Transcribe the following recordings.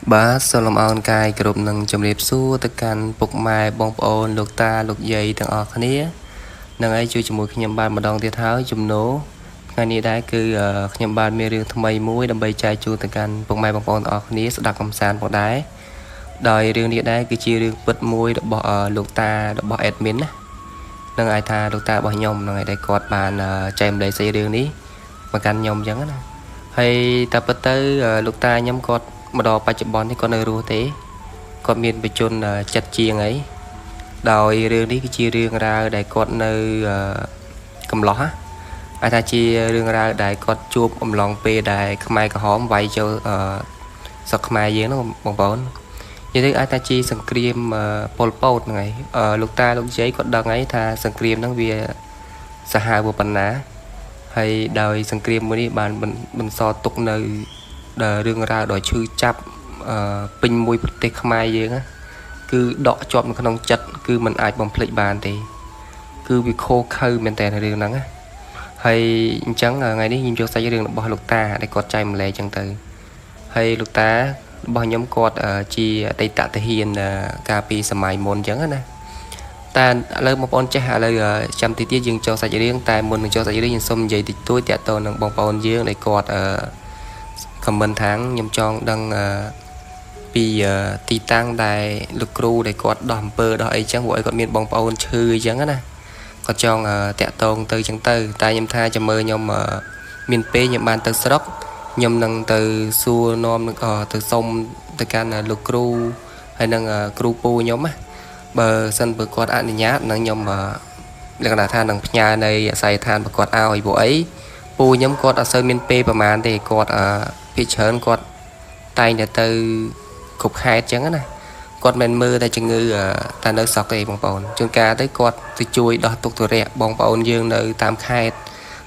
Bà Solom on cai group nâng chấm liệp xua tất can bục mai bong ôn lục ta lục dây thằng ở khné nâng ấy chui chùm mùi nhầm bàn mà đong tiết tháo chùm nổ ngay ní đái cứ nhầm bàn mê riêng thầm mây mũi đâm bay chai chu tất can bục mai bong ôn ở khné sẽ đặt cầm sàn bọc đái đòi riêng ní đái cứ chia riêng bật mũi đập bỏ lục ta đập bỏ admin nâng ai tha lục ta bỏ nhom nâng ai đây cọt bàn chạy lấy xây riêng ní mà can nhom chẳng á hay ta bắt tới lục ta nhắm cọt mà đò ba chục bón thì con ở rùa thế con miền bị chôn chặt chiêng ấy đòi riêng đi cái chia riêng ra đại con nơi cầm ló ai ta chia riêng ra đại con chụp lòng pe đại mai có hóm vay cho sọc mai dưới nó bằng bón như thế ai ta chia sừng cream pol pot này lục ta lục giấy còn đằng ấy tha sừng cream nó về sa hai bộ bánh ná hay đòi sừng cream mới đi bàn mình so tục nơi riêng ra đòi chư chắp pin mùi tê khai gì á cứ đọ chọn một con chặt cứ mình ai bằng plei bàn thì cứ bị khô khơi mình tè riêng nắng á hay chẳng ngày đi nhìn cho say riêng bỏ lục ta để cọt chay mà lệ chẳng từ hay lục ta bao nhóm cọt chi đây tạ thể hiện cà pi sầm mài môn chẳng á nè ta lời một con chơi hạ lời trăm tí tiết dừng cho say riêng tại môn cho say riêng xong vậy thì tôi tẹt tôi nâng bong bóng riêng để cọt comment tháng nhầm chọn đăng vì ti tăng đài lực cru để có đòn bơ đó ấy chẳng gọi còn miền bóng bầu chơi chẳng á nè còn chọn tẹt tôn từ chẳng từ ta nhầm tha cho mơ nhom miền p nhầm bàn từ sốc nhầm nâng từ xua non từ sông từ can lực cru hay nâng cru pu nhóm á bờ sân bờ quạt ăn nhát nâng nhom là là than nâng nhà này xài than bờ quạt ao bộ ấy pu nhóm quạt ở sơn miền pประมาณthì quạtพี่เชิญกดไตเนี่ยตือขบหายจังนะกดมันมือได้จังงือตาเนื้อสอกเลยบองปอนจนกาได้กดติจุยดอกตุกตัวแรกบองปอนยืงเนื้อตามคาย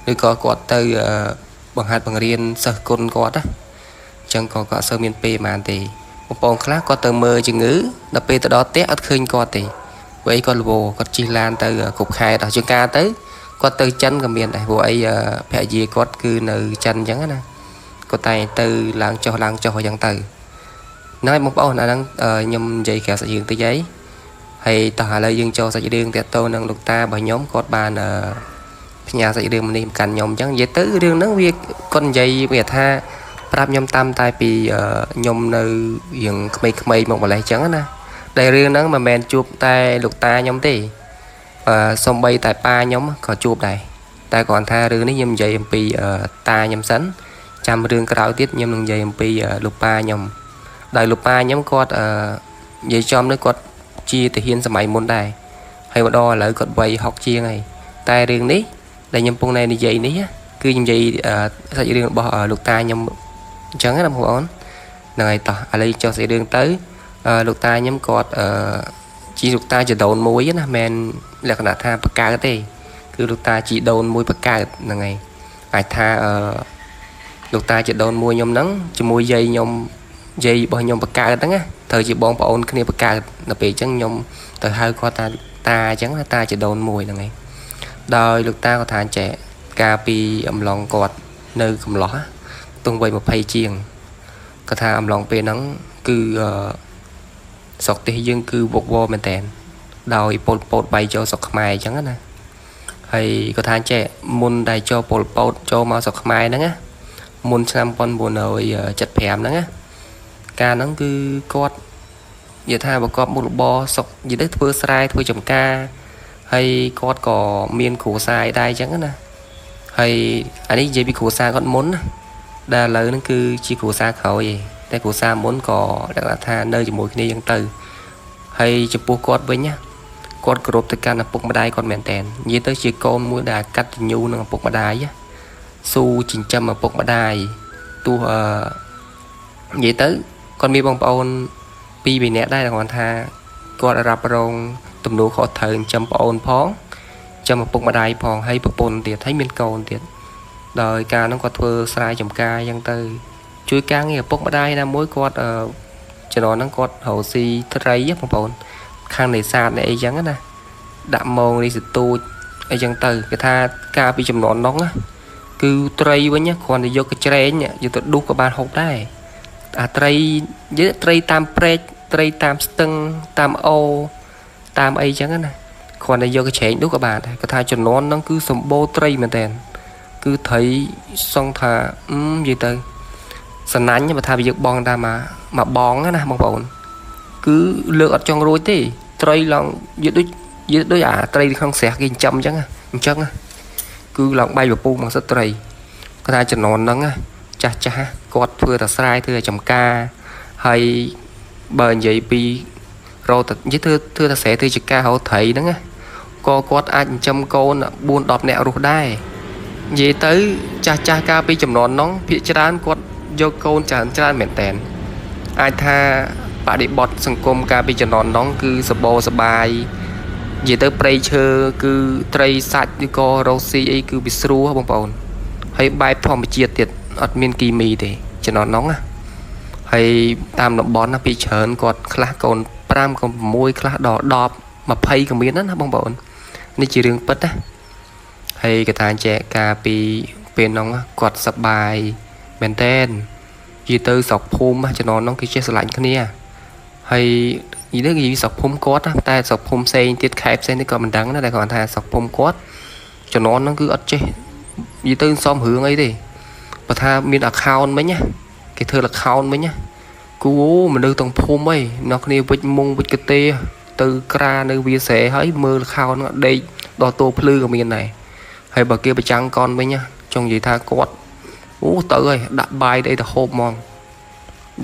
หรือก็กดตือบางหัดบางเรียนเสกคนกดนะจังก็เสมีนเปมาตีบองปอนคลาก็ตือมือจังงือนับเปตดอเตะอัดคืนกดตีไว้ก็โบก็จีลานตือขบหายดอกจนกาตือกดตือจันกับเมียนไอ้บัวไอ้แผลยีกดคือเนื้อจันจังนะcó tay từ làng cho dân từ nói một bao là đang nhầm dây kẹo sợi dương tới giấy hay tòa lời dương cho sợi đường thì tôi năng lục ta bởi nhóm có bàn nhà sợi đường mình cần nhóm chẳng dễ tứ đường nó việc con dây biệt ha prap nhom tam tai vì nhom nơi hiện mây một lại trắng nè đây riêng nó mà men chụp tay lục ta nhóm thì xong bay tại pa nhóm có chụp này ta còn tha riêng nó nhầm dây mp ta nhầm sánh trăm riêng cái đạo tiết nhầm đừng dây mp lục pa nhầm đại lục pa nhóm cột dây chom nó cột chia thể hiện sớm môn đài hay đo lại cột quay học chia này tai riêng ní đây nhầm phong này đi dây ní cứ nhầm dây sao riêng bỏ lục ta nhầm chẳng là một ón này tỏ ở đây cho sẽ đường tới lục ta nhóm cột chỉ lục ta chỉ đầu mối á men là cái tha bạc ca cái cứ lục ta chỉ đầu mối bạc ca là ngày ai tha lục ta chỉ đồn mùi nhom nắng chỉ mùi dây bao nhom bạc ca đó á thời chỉ bón bón cái này bạc ca là bị chẳng nhom từ hai con ta chẳng là ta chỉ đồn mùi là ngày đời lục ta có thằng trẻ cà pi âm lòng cọt nơi cầm ló tung bay một phay chiêng có thằng âm lòng pe nắng cứ sọt tê dương cứ bột vô mình tèn đòi pol bay cho sọt mai chẳng á nè hay có thằng trẻ môn đại cho pol cho mà sọt mai đó á môn xem con buồn rồi chặt phèm đó á ca nó cứ cọt giờ tha bà cọt một bò sọc gì đấy thưa sai thôi chồng ca hay cọt cỏ miên khổ sai đai chẳng nè hay anh ấy dây bị khổ xa con muốn đa lớn nó cứ chỉ khổ xa khẩu gì đây khổ xa muốn cỏ đặc là tha nơi chỉ mỗi khi dân từ hay chụp bố cọt với nhá cọt group từ can là bụng mà đai con mèn tèn như tới chỉ con mũi đà cắt nhu nó bụng mà đai á su chỉnh châm mà bụng mà đai tu vậy tới con mi bông bông pi bị nẹt đây là còn tha con rạp rong tụm đồ khó thời châm bông phóng châm một bụng mà đai phòn hay bụng bồn tiệt thấy miên cầu tiệt đời ca nó có thưa sai chồng ca dân tư chuối cá nghe bụng mà đai là mối con cho nó có hậu si thất rây á bông bồn khang này xa này chẳng nè đạm môn đi sự tu ấy dân tư cái tha ca bị chùm nón nóng á cứ tray với nhá còn thì vô cái tre nhá giờ tôi đu các bạn học đây ត្រីនិយាយត្រីតាមព្រែកត្រីតាមស្ទឹងតាមអូតាមអីចឹងណាគ្រាន់តែយកកញ្ឆេងនោះក៏បានដែរគាត់ថាចំនួនហ្នឹងគឺសម្បូរត្រីមែនតើគឺត្រីសងថានិយាយទៅសណាញ់បើថាយើងបងតាមមកបងណាបងប្អូនគឺលើកអត់ចង់រួចទេត្រីឡើងយកដូចអាត្រីក្នុងស្រះគេចិញ្ចឹមអញ្ចឹងគឺឡើងបាយពពុះមកសិតត្រីគាត់ថាចំនួនហ្នឹងចាស់គាត់ធ្វើតែស្រែធ្វើតែចំការហើយបើនិយាយពីរោតនិយាយធ្វើតែស្រែធ្វើចការហៅត្រីហ្នឹងក៏គាត់អាចចិញ្ចឹមកូន4-10នាក់រស់ដែរនិយាយទៅចាស់កាលពីចំនួនហ្នឹងភាគច្រើនគាត់យកកូនច្រើនមែនតែនអាចថាបដិបត្តិសង្គមកាលពីចំនួនហ្នឹងគឺសបោសបាយនិយាយទៅព្រៃឈើគឺត្រីសាច់ឬក៏រ៉ូស៊ីអីគឺវាស្រួលបងប្អូនហើយបែបធម្មជាតិទៀតអត់មានគីមីទេចំនួនហ្នឹងហើយតាមតំបន់ណាពីច្រើនគាត់ខ្លះកូន5កូន6ខ្លះដល់10 20ក៏មានណាបងប្អូននេះជារឿងពិតណាហើយកថាចែកការពីពេលហ្នឹងគាត់សប្បាយមែនតែននិយាយទៅស្រុកភូមិចំនួនហ្នឹងគេចេះស្រឡាញ់គ្នាហើយនិយាយទៅស្រុកភូមិគាត់តែស្រុកភូមិផ្សេងទៀតខេត្តផ្សេងទៀតក៏មិនដឹងដែរតែគាត់ថាស្រុកភូមិគាត់ចំនួនហ្នឹងគឺអត់ចេះនិយាយទៅសំរឿងអីទេបើថាមាន account មិញណាគេធ្វើ account មិញណាគូមនុស្សទាំងភូមិអីអ្នកគ្នាវិចមុងវិចកទេទៅក្រានៅវាស្រែហើយមើល account ហ្នឹងដេកដល់តោភ្លឺក៏មានដែរហើយបើគេប្រចាំងកនវិញណាចង់និយាយថាគាត់ទៅហើយដាក់បាយអីទៅហូបហ្មង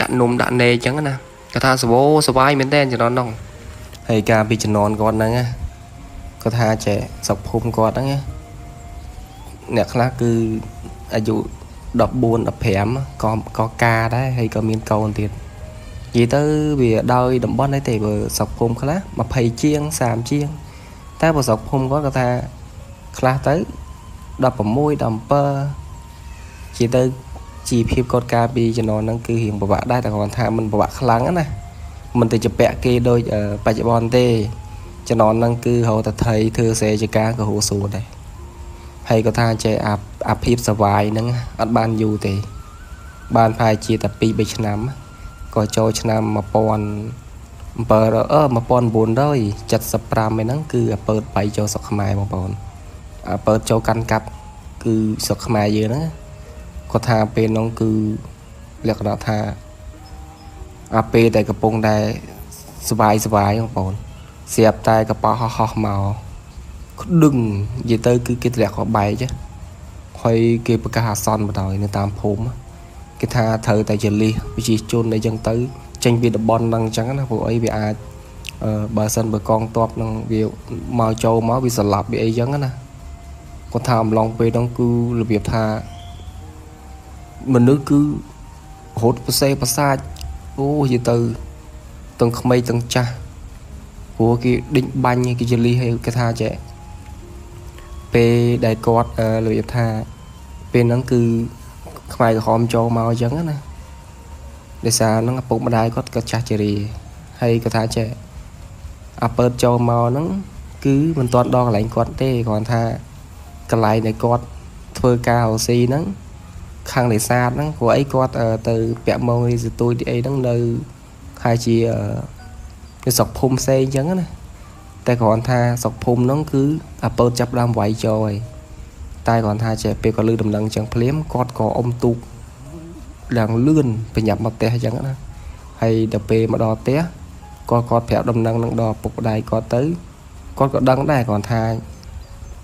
ដាក់នំដាក់ណែអញ្ចឹងណាគាត់ថាសបាយមែនតើចំណនហ្នឹងហើយការពីចំណនគាត់ហ្នឹងគាត់ថាចេះស្រុកភូមិគាត់ហ្នឹងអ្នកខ្លះគឺអាយុ14 15ក៏ការដែរហើយក៏មានកូនទៀតនិយាយទៅវាដោយតំបន់ហ្នឹងទេបើស្រុកភូមិខ្លះ20ជាង30ជាងតែបើស្រុកភូមិគាត់គាត់ថាខ្លះទៅ16 17ជាទៅជីភាពគាត់ការពីជំនាន់ហ្នឹងគឺរៀងពិបាកដែរតែគាត់ថាមិនពិបាកខ្លាំងណាមិនទៅជាពាក់គេដូចបច្ចុប្បន្នទេជំនាន់ហ្នឹងគឺរហូតតែថៃធ្វើស្រែចការក៏ហូរសួរដែរហើយគាត់ថាចេះអាភិបសវាយហ្នឹងអត់បានយូរទេបានប្រហែលជាតែ2-3ឆ្នាំក៏ចូលឆ្នាំ1975ហ្នឹងគឺពើតបាយចូលស្រុកខ្មែរបងប្អូនពើតចូលកាន់កាប់គឺស្រុកខ្មែរយើងហ្នឹងគាត់ថាពេលនោះគឺលក្ខណៈថាពេលតែកំពុងតែសបាយបងប្អូនស្រាប់តែកប៉ាល់ហោះមកដឹងនិយាយទៅគឺគេធ្លាក់ក៏បែកហើយគេប្រកាសអាសន្នបណ្ដោយនៅតាមភូមិគេថាត្រូវតែចលិះវិជាជនអីចឹងទៅចេញពីតំបន់ហ្នឹងអញ្ចឹងណាព្រោះអីវាអាចបើសិនបើកងទ័ពនឹងវាមកចូលមកវាស្លាប់វាអីចឹងណាគាត់ថាអំឡុងពេលហ្នឹងគឺរបៀបថាមនុស្សគឺរត់ប្រសេប្រសាចនិយាយទៅទាំងក្មេងទាំងចាស់ព្រោះគេដេញបាញ់គេចលិះហើយគេថាចេះពេលដែលគាត់របៀបថាពេលហ្នឹងគឺខ្មែរក្រហមចូលមកអញ្ចឹងណាដោយសារហ្នឹងឪពុកម្ដាយគាត់ក៏ចាស់ជរាហើយគាត់ថាចេះអាពើតចូលមកហ្នឹងគឺមិនទាន់ដល់កន្លែងគាត់ទេគ្រាន់ថាកន្លែងដែលគាត់ធ្វើការអូស៊ីហ្នឹងខាងនេសាទហ្នឹងព្រោះអីគាត់ទៅពាក់ម៉ងរីសទួយទីអីហ្នឹងនៅហើយជាស្រុកភូមិផ្សេងអញ្ចឹងណាតែគ្រាន់ថាស្រុកភូមិហ្នឹងគឺអាពើតចាប់ដើមវាយចូលហើយតែគ្រាន់ថាចេះពេលក៏លឺដំណឹងអញ្ចឹងភ្លាមគាត់ក៏អុំទូកឡើងលឿនប្រញាប់មកផ្ទះអញ្ចឹងណាហើយដល់ពេលមកដល់ផ្ទះគាត់ប្រាប់ដំណឹងនឹងដល់ឪពុកម្ដាយគាត់ទៅគាត់ក៏ដឹងដែរគ្រាន់ថា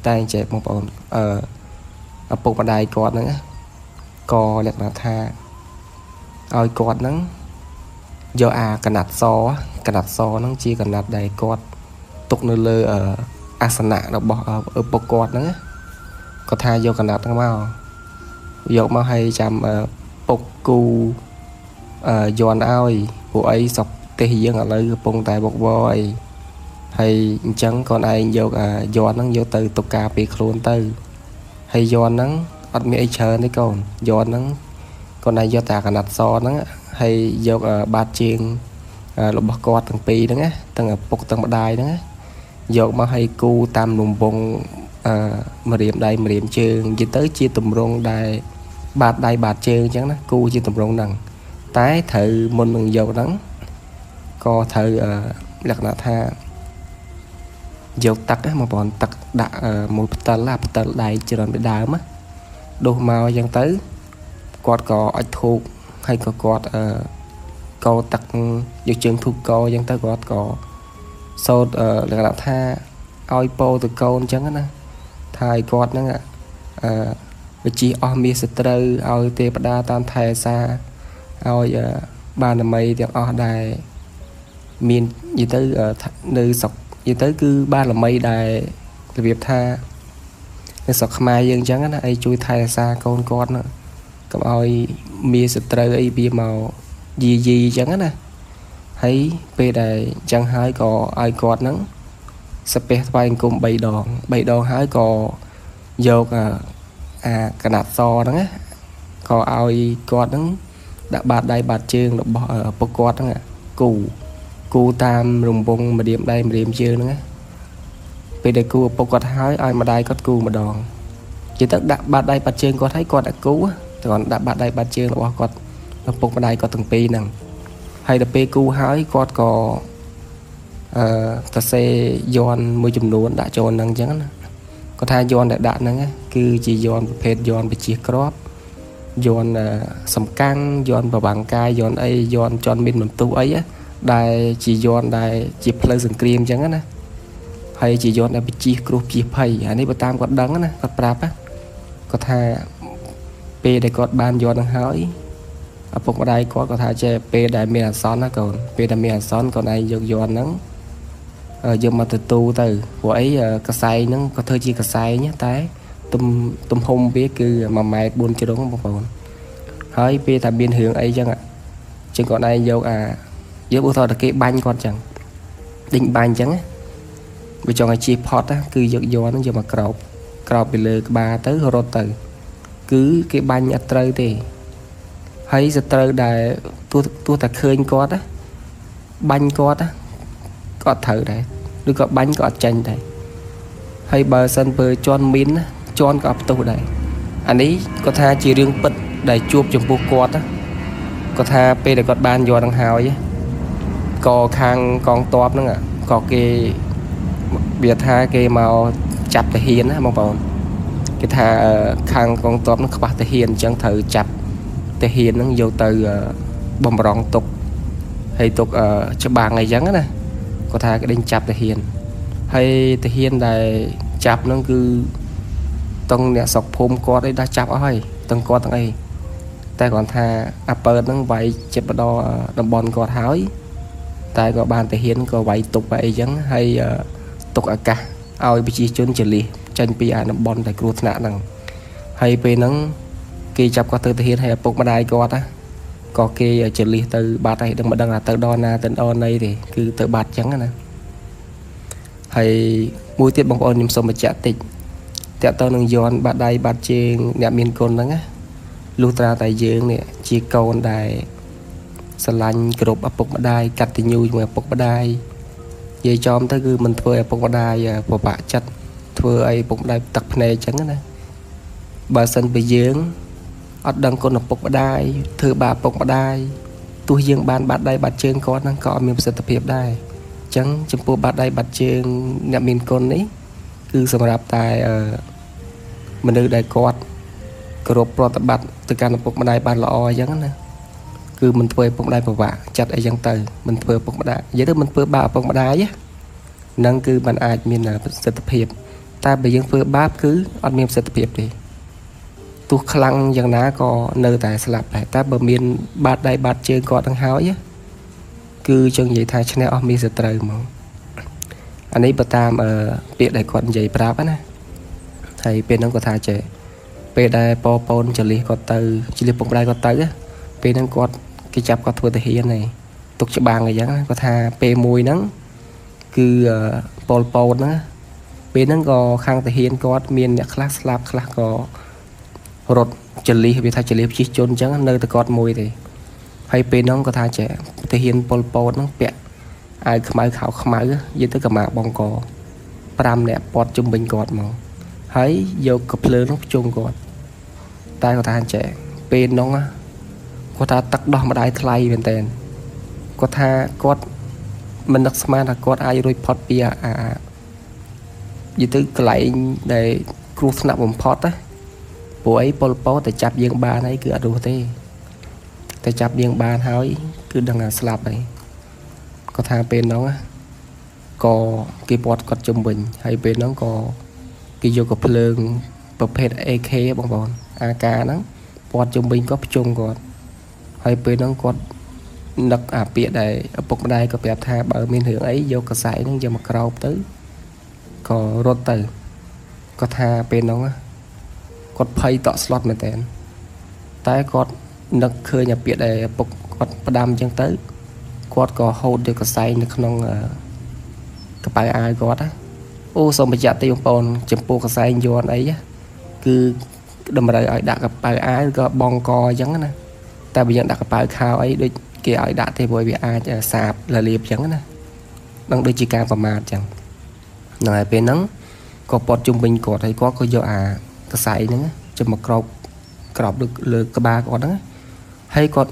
តែចេះបងប្អូនឪពុកម្ដាយគាត់ហ្នឹងក៏លក្ខណៈថាឲ្យគាត់ហ្នឹងយកអាកណាត់សហ្នឹងជាកណាត់ដែលគាត់ទុកនៅលើអាសនៈរបស់ឪពុកគាត់ហ្នឹងគាត់ថាយកកណាត់ហ្នឹងយកមកឲ្យចាំពុកគូយន់ឲ្យព្រោះអីសពទេសយើងឥឡូវកំពុងតែបុកវអីហើយអញ្ចឹងគាត់ឯងយកយន់ហ្នឹងយកទៅទុកការពីខ្លួនទៅហើយយន់ហ្នឹងអត់មានអីច្រើនទេកូនយន់ហ្នឹងគាត់ឯងយកតែកណាត់សហ្នឹងហើយយកបាតជើងរបស់គាត់ទាំងពីរហ្នឹងទាំងឪពុកទាំងម្ដាយហ្នឹងយកមកឲ្យគូតាមនំវងម្រាមដៃម្រាមជើងនិយាយទៅជាទម្រង់ដែលបាតដៃបាតជើងអញ្ចឹងណាគូជាទម្រង់ហ្នឹង តែត្រូវមុននឹងយកហ្នឹងក៏ត្រូវលក្ខណៈថាយកទឹកមកបងទឹកដាក់មួយផ្តិលដែកច្រើនពីដើមដុសមកអញ្ចឹងទៅគាត់ក៏អុជធូបហើយក៏គាត់កោទឹកយកជើងធូបកោអញ្ចឹងទៅគាត់ក៏សូត្រលក្ខណៈថាឲ្យពោទៅកូនអញ្ចឹងណាថាឲ្យគាត់ហ្នឹងវិជាអស់មាសត្រូវឲ្យទេវតាតាមថែសាឲ្យបារមីទាំងអស់ដែលមាននិយាយទៅនៅស្រុកនិយាយទៅគឺបារមីដែលរបៀបថានៅស្រុកខ្មែរយើងអញ្ចឹងណាឲ្យជួយថែរក្សាកូនគាត់ណាកុំឲ្យមានសត្រូវអីវាមកយីអញ្ចឹងណាហើយពេលដែលអញ្ចឹងហើយក៏ឲ្យគាត់ហ្នឹងសាពះថ្វាយអង្គម3 ដងហើយក៏យកកណាត់សហ្នឹងណាក៏ឲ្យគាត់ហ្នឹងដាក់បាតដៃបាតជើងរបស់ពុកគាត់ហ្នឹងគូតាមរង្វង់ម្រាមដៃម្រាមជើងហ្នឹងណាពេលដែលគូឪពុកគាត់ហើយឲ្យម្ដាយគាត់គូម្ដងនិយាយទៅដាក់បាតដៃបាតជើងគាត់ហើយគាត់ដាក់គូគាត់ដាក់បាតដៃបាតជើងរបស់គាត់ឪពុកម្ដាយគាត់ទាំងពីរហ្នឹងហើយដល់ពេលគូហើយគាត់ក៏សរសេរយ័ន្តមួយចំនួនដាក់ចូលហ្នឹងអញ្ចឹងណាគាត់ថាយ័ន្តដែលដាក់ហ្នឹងគឺជាយ័ន្តប្រភេទយ័ន្តវិជាក្របយ័ន្តសំកាំងយ័ន្តប្រវាំងកាយយ័ន្តអីយ័ន្តជន់មានបន្ទុះអីដែលជាយ័ន្តដែលជាផ្លូវសង្គ្រាមអញ្ចឹងណាហើយជាយ័ន្តដែលបញ្ជិះគ្រោះជាភ័យអានេះបើតាមគាត់ដឹងណាគាត់ប្រាប់គាត់ថាពេលដែលគាត់បានយ័ន្តហ្នឹងហើយឪពុកម្ដាយគាត់ក៏ថាចេះពេលដែលមានអាសន្នណាកូនពេលដែលមានអាសន្នគាត់ឯងយកយ័ន្តហ្នឹងយកមកទទួលទៅព្រោះអីកសែងហ្នឹងក៏ធ្វើជាកសែងតែទំហំវាគឺ1 ម៉ែត្រ 4 ជ្រុងបងប្អូនហើយពេលតែមានរឿងអីចឹងចឹងគាត់ឯងយកយកឧទាហរណ៍តែគេបាញ់គាត់ចឹងដេញបាញ់ចឹងវាចង់ឲ្យជិះផុតគឺយកយ័ន្តហ្នឹងយកមកក្រោបពីលើក្បាលទៅរត់ទៅគឺគេបាញ់អត់ត្រូវទេហើយសត្រូវដែលទោះតែឃើញគាត់បាញ់គាត់ក៏ត្រូវដែរឬក៏បាញ់ក៏អត់ចាញ់ដែរហើយបើសិនបើជន់មីនជន់ក៏អត់ផ្ទុះដែរអានេះគាត់ថាជារឿងពិតដែលជួបចំពោះគាត់គាត់ថាពេលដែលគាត់បានយ័ន្តនឹងហើយក៏ខាងកងទ័ពហ្នឹងក៏គេវាថាគេមកចាប់ទាហានណាបងប្អូនគេថាខាងកងទ័ពហ្នឹងខ្វះទាហានអញ្ចឹងត្រូវចាប់ទាហានហ្នឹងយកទៅបំរុងទុកហើយទុកច្បាំងអីចឹងណាគាត់ថាគេដេញចាប់ទាហានហើយទាហានដែលចាប់ហ្នឹងគឺតុងអ្នកស្រុកភូមិគាត់អីដាស់ចាប់អស់ហើយទាំងគាត់ទាំងអីតែគាត់ថាអាពើហ្នឹងវាយចិត្តបដតំបន់គាត់ហើយតែក៏បានទាហានក៏វាយទុកអីចឹងហើយទុកអាកាសឲ្យប្រជាជនចលិះចេញពីអាតំបន់ដែលគ្រោះថ្នាក់ហ្នឹងហើយពេលហ្នឹងគេចាប់គាត់ទៅទាហានហើយឪពុកម្ដាយគាត់ក៏គេចលិះទៅបាត់ហើយដឹងមិនដឹងថាទៅដល់ណាទៅដល់ណីទេគឺទៅបាត់ចឹងណាហើយមួយទៀតបងប្អូនខ្ញុំសូមបញ្ជាក់តិចតើតើនឹងយន់បាត់ដៃបាត់ជើងអ្នកមានគុណហ្នឹងណាលុះត្រាតែយើងនេះជាកូនដែលស្រឡាញ់គ្រប់ឪពុកម្ដាយកតញ្ញូជាមួយឪពុកម្ដាយនិយាយចំទៅគឺមិនធ្វើឲ្យឪពុកម្ដាយពិបាកចិត្តធ្វើឲ្យឪពុកម្ដាយទឹកភ្នែកចឹងណាបើសិនបើយើងអត់ដឹងគុណឪពុកម្ដាយធ្វើបាបឪពុកម្ដាយទោះយើងបានបាត់ដៃបាត់ជើងគាត់ហ្នឹងក៏អត់មានប្រសិទ្ធភាពដែរអញ្ចឹងចំពោះបាត់ដៃបាត់ជើងអ្នកមានគុណនេះគឺសម្រាប់តែមនុស្សដែលគាត់គោរពប្រតិបត្តិទៅកាន់ឪពុកម្ដាយបានល្អអញ្ចឹងណាគឺមិនធ្វើឲ្យឪពុកម្ដាយពិបាកចិត្តអីចឹងទៅមិនធ្វើឪពុកម្ដាយនិយាយទៅមិនធ្វើបាបឪពុកម្ដាយហ្នឹងគឺมันអាចមានប្រសិទ្ធភាពតែបើយើងធ្វើបាបគឺអត់មានប្រសិទ្ធភាពទេទោះខ្លាំងយ៉ាងណាក៏នៅតែស្លាប់ដែរតែបើមានបាតដៃបាតជើងគាត់ទាំងហើយគឺចឹងនិយាយថាឈ្នះអស់មានសត្រូវហ្មងអានេះបើតាមពាក្យដែលគាត់និយាយប្រាប់ណាហើយពេលហ្នឹងគាត់ថាចេះពេលដែលប៉ពូនចលិះគាត់ទៅចលិះពុកម្ដាយគាត់ទៅពេលហ្នឹងគាត់គេចាប់គាត់ធ្វើទាហានហើយទុកច្បាំងអីចឹងគាត់ថាពេលមួយហ្នឹងគឺប៉ុលពតហ្នឹងពេលហ្នឹងក៏ខាងទាហានគាត់មានអ្នកខ្លះស្លាប់ខ្លះក៏រត់ចលិះវាថាចលិះជិះជន់អញ្ចឹងនៅតែគាត់មួយទេហើយពេលហ្នឹងគាត់ថាចេះទាហានប៉ុលពតហ្នឹងពាក់អាវខ្មៅខោខ្មៅនិយាយទៅកម្មាបងក5នាក់ពាត់ជុំវិញគាត់មកហើយយកកភ្លើងហ្នឹងភ្ជុំគាត់តែគាត់ថាចេះពេលហ្នឹង គាត់ថាទឹកដោះម្ដាយថ្លៃមែនតើគាត់ថាគាត់មិននឹកស្មានថាគាត់អាចរួចផុតពីនិយាយទៅកន្លែងដែលគ្រោះថ្នាក់បំផុតណាព្រោះអីប៉ុលពតតែចាប់យើងបានហើយគឺអត់រស់ទេតែចាប់យើងបានហើយគឺដឹងថាស្លាប់ហើយគាត់ថាពេលហ្នឹងក៏គេពាត់គាត់ជុំវិញហើយពេលហ្នឹងក៏គេយកកំភ្លើងប្រភេទ AK បងប្អូន AK ហ្នឹងពាត់ជុំវិញគាត់ភ្ជុំគាត់ហើយពេលហ្នឹងគាត់នឹកអាពាក្យដែលឪពុកម្ដាយក៏ប្រាប់ថាបើមានរឿងអីយកកសែហ្នឹងយកមកក្រោបទៅក៏រត់ទៅគាត់ថាពេលហ្នឹងគាត់ភ័យតក់ស្លុតមែនតើតែគាត់នឹកឃើញអាពាក្យដែលឪពុកគាត់ផ្ដាំអញ្ចឹងទៅគាត់ក៏ហូតយកកសែងនៅក្នុងកប៉ៅអាវគាត់ណាអូសូមបញ្ជាក់ទីបងប្អូនចំពោះកសែងយ័ន្តអីគឺតម្រូវឲ្យដាក់កប៉ៅអាវក៏បងកអញ្ចឹងណាតែបើយើងដាក់កប៉ៅខោអីដូចគេឲ្យដាក់ទេព្រោះវាអាចសាបលលាបអញ្ចឹងណានឹងដូចជាការប្រមាថអញ្ចឹងហ្នឹងហើយពេលហ្នឹងក៏ពត់ជុំវិញគាត់ហើយគាត់ក៏យកអាកសែងហ្នឹងចំមកក្របលើក្បាលគាត់ហ្នឹងហើយគាត់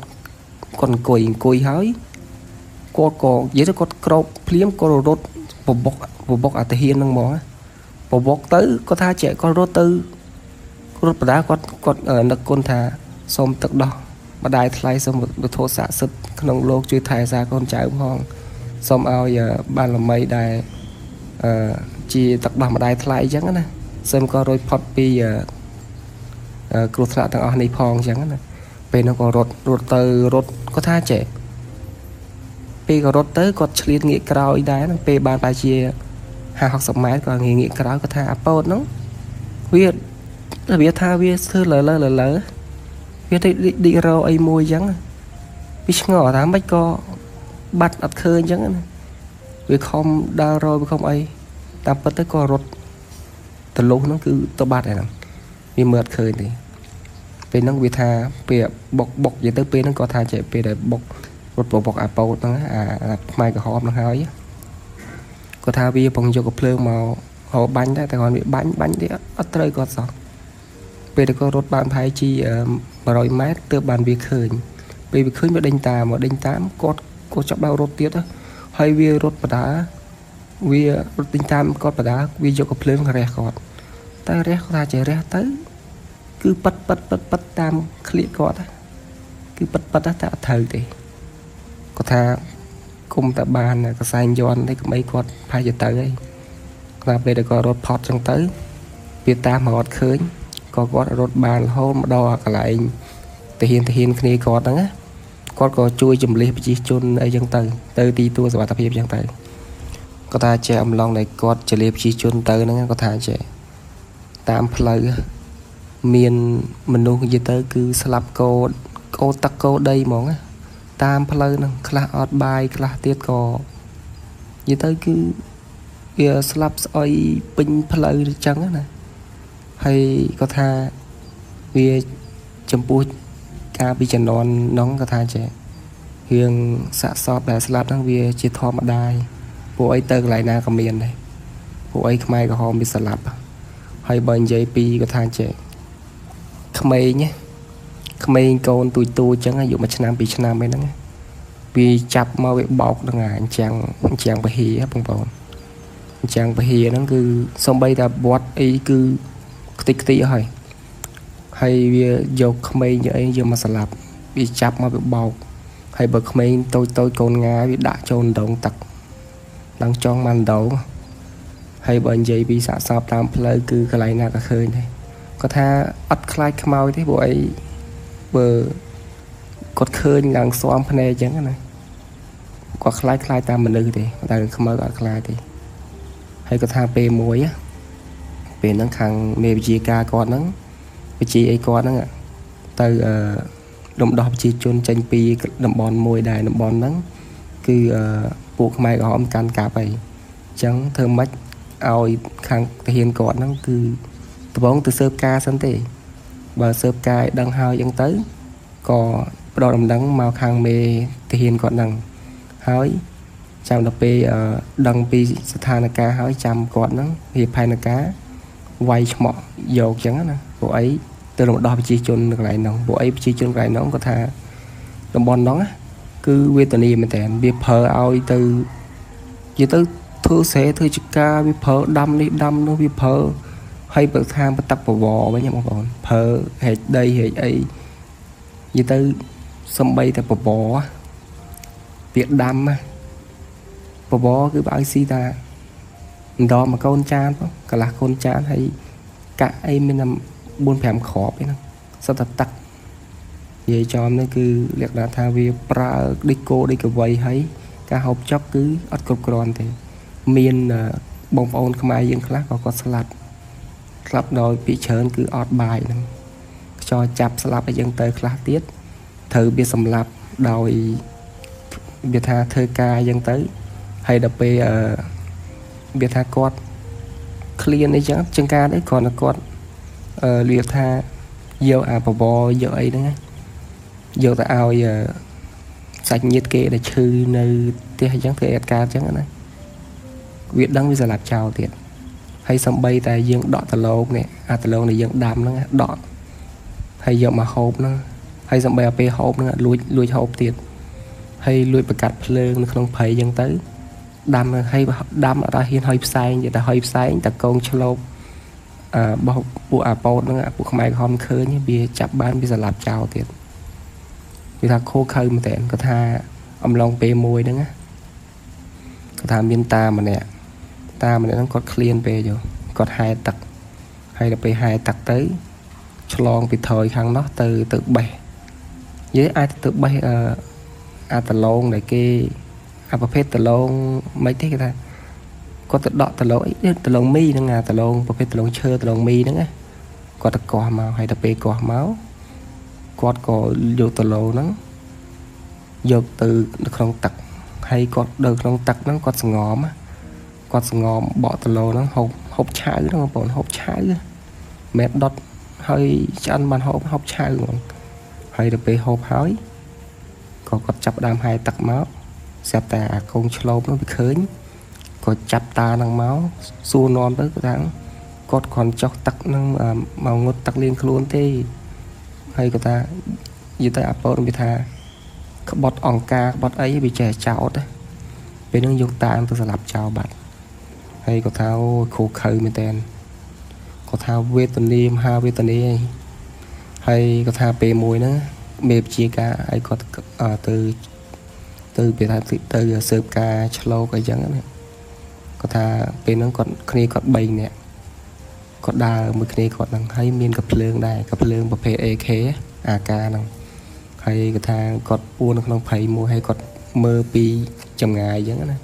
អង្គុយហើយគាត់ក៏និយាយទៅគាត់ក្រោកភ្លាមគាត់រត់បបុកអាទាហានហ្នឹងហ្មងបបុកទៅគាត់ថាចេះគាត់រត់ទៅរត់បដាគាត់នឹកគុណថាសូមទឹកដោះម្ដាយថ្លៃសូមវត្ថុស័ក្តិសិទ្ធិក្នុងលោកជួយថែរក្សាកូនចៅផងសូមឲ្យបានល្មីដែលជាទឹកដោះម្ដាយថ្លៃអញ្ចឹងណាសូមក៏រួចផុតពីគ្រោះថ្នាក់ទាំងអស់នេះផងអញ្ចឹងណាពេលនោះក៏រត់គាត់ថាចេះពេលក៏រត់ទៅគាត់ឆ្លៀតងាកក្រោយដែរហ្នឹងពេលបានប្រហែលជា50-60ម៉ែត្រក៏ងាកក្រោយគាត់ថាអាប៉ោតហ្នឹងវាថាវាធ្វើលើវាទៅឌីរោអីមួយអញ្ចឹងវាឆ្ងល់ថាមិនក៏បាត់អត់ឃើញអញ្ចឹងណាវាខំដើររយវាខំអីតាមពិតទៅក៏រត់ទៅលុះហ្នឹងគឺទៅបាត់ហើយហ្នឹងវាមើលអត់ឃើញទេពេលហ្នឹងវាថាពេលបុកនិយាយទៅពេលហ្នឹងក៏ថាចេះពេលដែលបុករត់បុកអាប៉ោតហ្នឹងអាផ្នែកក្រហមហ្នឹងហើយគាត់ថាវាបងយកកំភ្លើងមកហៅបាញ់ដែរតែគាត់វាបាញ់ទេអត់ត្រូវគាត់សោះពេលដែលគាត់រត់បានប្រហែលជា100ម៉ែត្រទើបបានវាឃើញពេលវាឃើញវាដេញតាមគាត់ចាប់ដើររត់ទៀតហើយវារត់បដាវារត់ដេញតាមគាត់បដាវាយកកំភ្លើងរះគាត់តែរះគាត់ថាចេះរះទៅគឺប៉ិតតាមក្លៀកគាត់គឺប៉ិតតែអត់ត្រូវទេគាត់ថាគុំតែបានកសែងយ័ន្តទេក្បីគាត់ផាយទៅហើយគាត់ពេលដែលគាត់រត់ផុតចឹងទៅវាតាមមកអត់ឃើញក៏គាត់រត់បានរហូតមកដល់កន្លែងទាហានគ្នាគាត់ហ្នឹងណាគាត់ក៏ជួយចម្លៀសប្រជាជនអីចឹងទៅទីទួលសុវត្ថិភាពចឹងទៅគាត់ថាចេះអំឡុងដែលគាត់ចម្លៀសប្រជាជនទៅហ្នឹងគាត់ថាចេះតាមផ្លូវមានមនុស្សនិយាយទៅគឺស្លាប់កោទឹកកោដីហ្មងណាតាមផ្លូវហ្នឹងខ្លះអត់បាយខ្លះទៀតក៏និយាយទៅគឺវាស្លាប់ស្អុយពេញផ្លូវអញ្ចឹងណាហើយគាត់ថាវាចំពោះការពីចំនួនហ្នឹងគាត់ថាចេះរឿងសាកសពដែលស្លាប់ហ្នឹងវាជាធម្មតាពួកអីទៅកន្លែងណាក៏មានដែរពួកអីខ្មែរក្រហមវាស្លាប់ហើយបើនិយាយពីគាត់ថាចេះក្មេងកូនទូចអញ្ចឹងអាយុ1ឆ្នាំ2ឆ្នាំឯហ្នឹងវាចាប់មកវាបោកហ្នឹងអញ្ចឹងពហិបងប្អូនអញ្ចឹងពហិហ្នឹងគឺសំបីតែវត្តអីគឺខ្ទេចហើយវាយកក្មេងយកអីយកមកស្លាប់វាចាប់មកវាបោកហើយបើក្មេងតូចកូនងាវាដាក់ចូលដងទឹកឡើងចង់មកដងហើយបើនិយាយពីសាកសពតាមផ្លូវគឺកន្លែងណាក៏ឃើញដែរគាត់ថាអត់ខ្លាចខ្មោចទេព្រោះអីបើគាត់ឃើញឡើងស្វាមភ្នែកអញ្ចឹងណាគាត់ខ្លាចតាមមនុស្សទេតែខ្មោចអត់ខ្លាចទេហើយគាត់ថាពេលមួយពេលហ្នឹងខាងមេវិជាការគាត់ហ្នឹងវិជាអីគាត់ហ្នឹងទៅរំដោះប្រជាជនចេញពីតំបន់មួយដែរតំបន់ហ្នឹងគឺពួកខ្មែរក្រហមកាន់កាប់ហើយអញ្ចឹងធ្វើម៉េចឲ្យខាងទាហានគាត់ហ្នឹងគឺដំបងទៅស៊ើបការសិនទេបើស៊ើបការឲ្យដឹងហើយអញ្ចឹងទៅក៏ផ្ដោតដំណឹងមកខាងមេទាហានគាត់ហ្នឹងហើយចាំដល់ពេលដឹងពីស្ថានភាពហើយចាំគាត់ហ្នឹងរៀបផែនការវាយឆ្មក់យកអញ្ចឹងណាពួកអីទៅរំដោះប្រជាជននៅកន្លែងហ្នឹងពួកអីប្រជាជនកន្លែងហ្នឹងគាត់ថា តំបន់ហ្នឹងគឺវេទនាមែនតើវាប្រើឲ្យទៅនិយាយទៅធ្វើស្រែធ្វើចការវាប្រើដាំនេះដាំនោះវាប្រើហើយបើខាងបតឹកបវរវិញបងប្អូនប្រើហេតុដីហេតុអីនិយាយទៅសំបីតែបវរវាដាំបវរគឺបើឲ្យស៊ីតាម្ដងមួយកូនចានបងកន្លះកូនចានហើយកាក់អីមានតែ 4-5 គ្រាប់ហ្នឹងសតតឹកនិយាយចំនេះគឺលក្ខណៈថាវាប្រើដេកគោដេកកវៃហើយការហូបចុកគឺអត់គ្រប់គ្រាន់ទេមានបងប្អូនខ្មែរយើងខ្លះក៏គាត់ស្លាប់ដោយពីច្រើនគឺអត់បាយហ្នឹងខ្យល់ចាប់ស្លាប់អីចឹងទៅខ្លះទៀតត្រូវវាសម្លាប់ដោយវាថាធ្វើការចឹងទៅហើយដល់ពេលវាថាគាត់ឃ្លានអីចឹងចង្ការđấyគ្រាន់តែគាត់លៀបថាយកអាបវរយកអីហ្នឹងយកទៅឲ្យសាច់ញាតិគេដែលឈឺនៅផ្ទះអញ្ចឹងធ្វើអត់ការអញ្ចឹងណាវាដឹងវាស្លាប់ចោលទៀតហើយសំបីតែយើងដកដលងនេះអាដលងដែលយើងដាំហ្នឹងដកហើយយកមកហូបហ្នឹងហើយសំបីឲ្យពេលហូបហ្នឹងលួចហូបទៀតហើយលួចប្រកាត់ភ្លើងនៅក្នុងព្រៃអញ្ចឹងទៅដាំហើយដាំអត់ឲ្យហ៊ានហុយផ្សែងនិយាយតែហុយផ្សែងតែកងឆ្លូបបោះពួកអាប៉ោតហ្នឹងពួកខ្មែរក្រហមឃើញវាចាប់បានវាស្លាប់ចោលទៀតវាថាខូខើមែនតើគាត់ថាអំឡុងពេលមួយហ្នឹងគាត់ថាមានតាម្នាក់ហ្នឹងគាត់ឃ្លានពេកយោគាត់ហែទឹកហើយដល់ពេលហែទឹកទៅឆ្លងពីថយខាងនោះទៅបេះនិយាយអាចទៅបេះអាតឡងដែលគេអាប្រភេទតឡងមិនទេគេថាគាត់ទៅដកតឡងអីតឡងមីហ្នឹងអាតឡងប្រភេទតឡងឈើតឡងមីហ្នឹងគាត់ទៅកោះមកហើយដល់ពេលកោះមកគាត់ក៏យកតឡងហ្នឹងយកទៅនៅក្នុងទឹកហើយគាត់នៅក្នុងទឹកហ្នឹងគាត់សងំបកតឡងហ្នឹងហូបឆៅហ្នឹងបងប្អូនហូបឆៅមែនដុតហើយឆ្អិនបានហូបឆៅហ្មងហើយដល់ពេលហូបហើយក៏គាត់ចាប់ដើមហែទឹកមកស្រាប់តែអាកូនឆ្លូបហ្នឹងវាឃើញគាត់ចាប់តាហ្នឹងមកសួរនាំទៅគាត់ថាគាត់គ្រាន់ចុះទឹកហ្នឹងមកងត់ទឹកលៀងខ្លួនទេហើយគាត់ថានិយាយទៅអាប៉ោតវាថាក្បត់អង្ការក្បត់អីវាចេះចោតពេលហ្នឹងយកតាទៅស្លាប់ចោលបាត់ហើយគាត់ថាអូខូខើមែនតើគាត់ថាវេទនាមហាវេទនាហើយគាត់ថាពេលមួយហ្នឹងមេបជាការឲ្យគាត់ទៅពេលថាទៅសើបការឆ្លោកអីចឹងណាគាត់ថាពេលហ្នឹងគាត់គ្នាគាត់3នាក់គាត់ដើរមួយគ្នាគាត់ហ្នឹងហើយមានកភ្លើងដែរកភ្លើងប្រភេទ AK អាការហ្នឹងហើយគាត់ថាគាត់ពួននៅក្នុងព្រៃមួយហើយគាត់មើលពីចម្ងាយអញ្ចឹងណា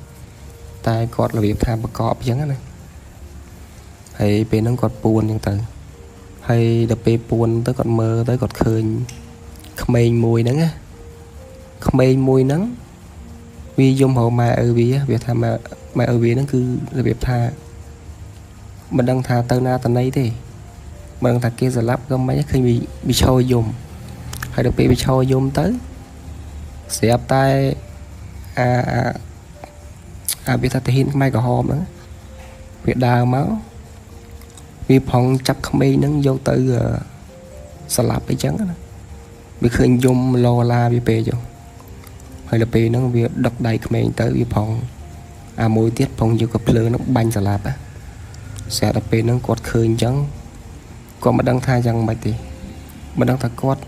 តែគាត់របៀបថាប្រកបអញ្ចឹងណាហើយពេលហ្នឹងគាត់ពួនអញ្ចឹងទៅហើយដល់ពេលពួនទៅគាត់មើលទៅគាត់ឃើញក្មេងមួយហ្នឹងវាយំរកម៉ែឪវាថាម៉ែឪវាហ្នឹងគឺរបៀបថាមិនដឹងថាទៅណាទៅណីទេមិនដឹងថាគេស្លាប់ក៏មិនឃើញវាឈរយំហើយដល់ពេលវាឈរយំទៅស្រាប់តែអាវាថាទាហានខ្មែរក្រហមហ្នឹងវាដើរមកវាប្រងចាប់ក្មេងហ្នឹងយកទៅស្លាប់អីចឹងណាវាឃើញយំឡឡាវាពេកចុះហើយដល់ពេលហ្នឹងវាដឹកដៃក្មេងទៅវាប្រងអាមួយទៀតប្រងយកកភ្លើងហ្នឹងបាញ់ស្លាប់ស្រាប់តែពេលហ្នឹងគាត់ឃើញអញ្ចឹងគាត់មិនដឹងថាយ៉ាងម៉េចទេមិនដឹងថាគាត់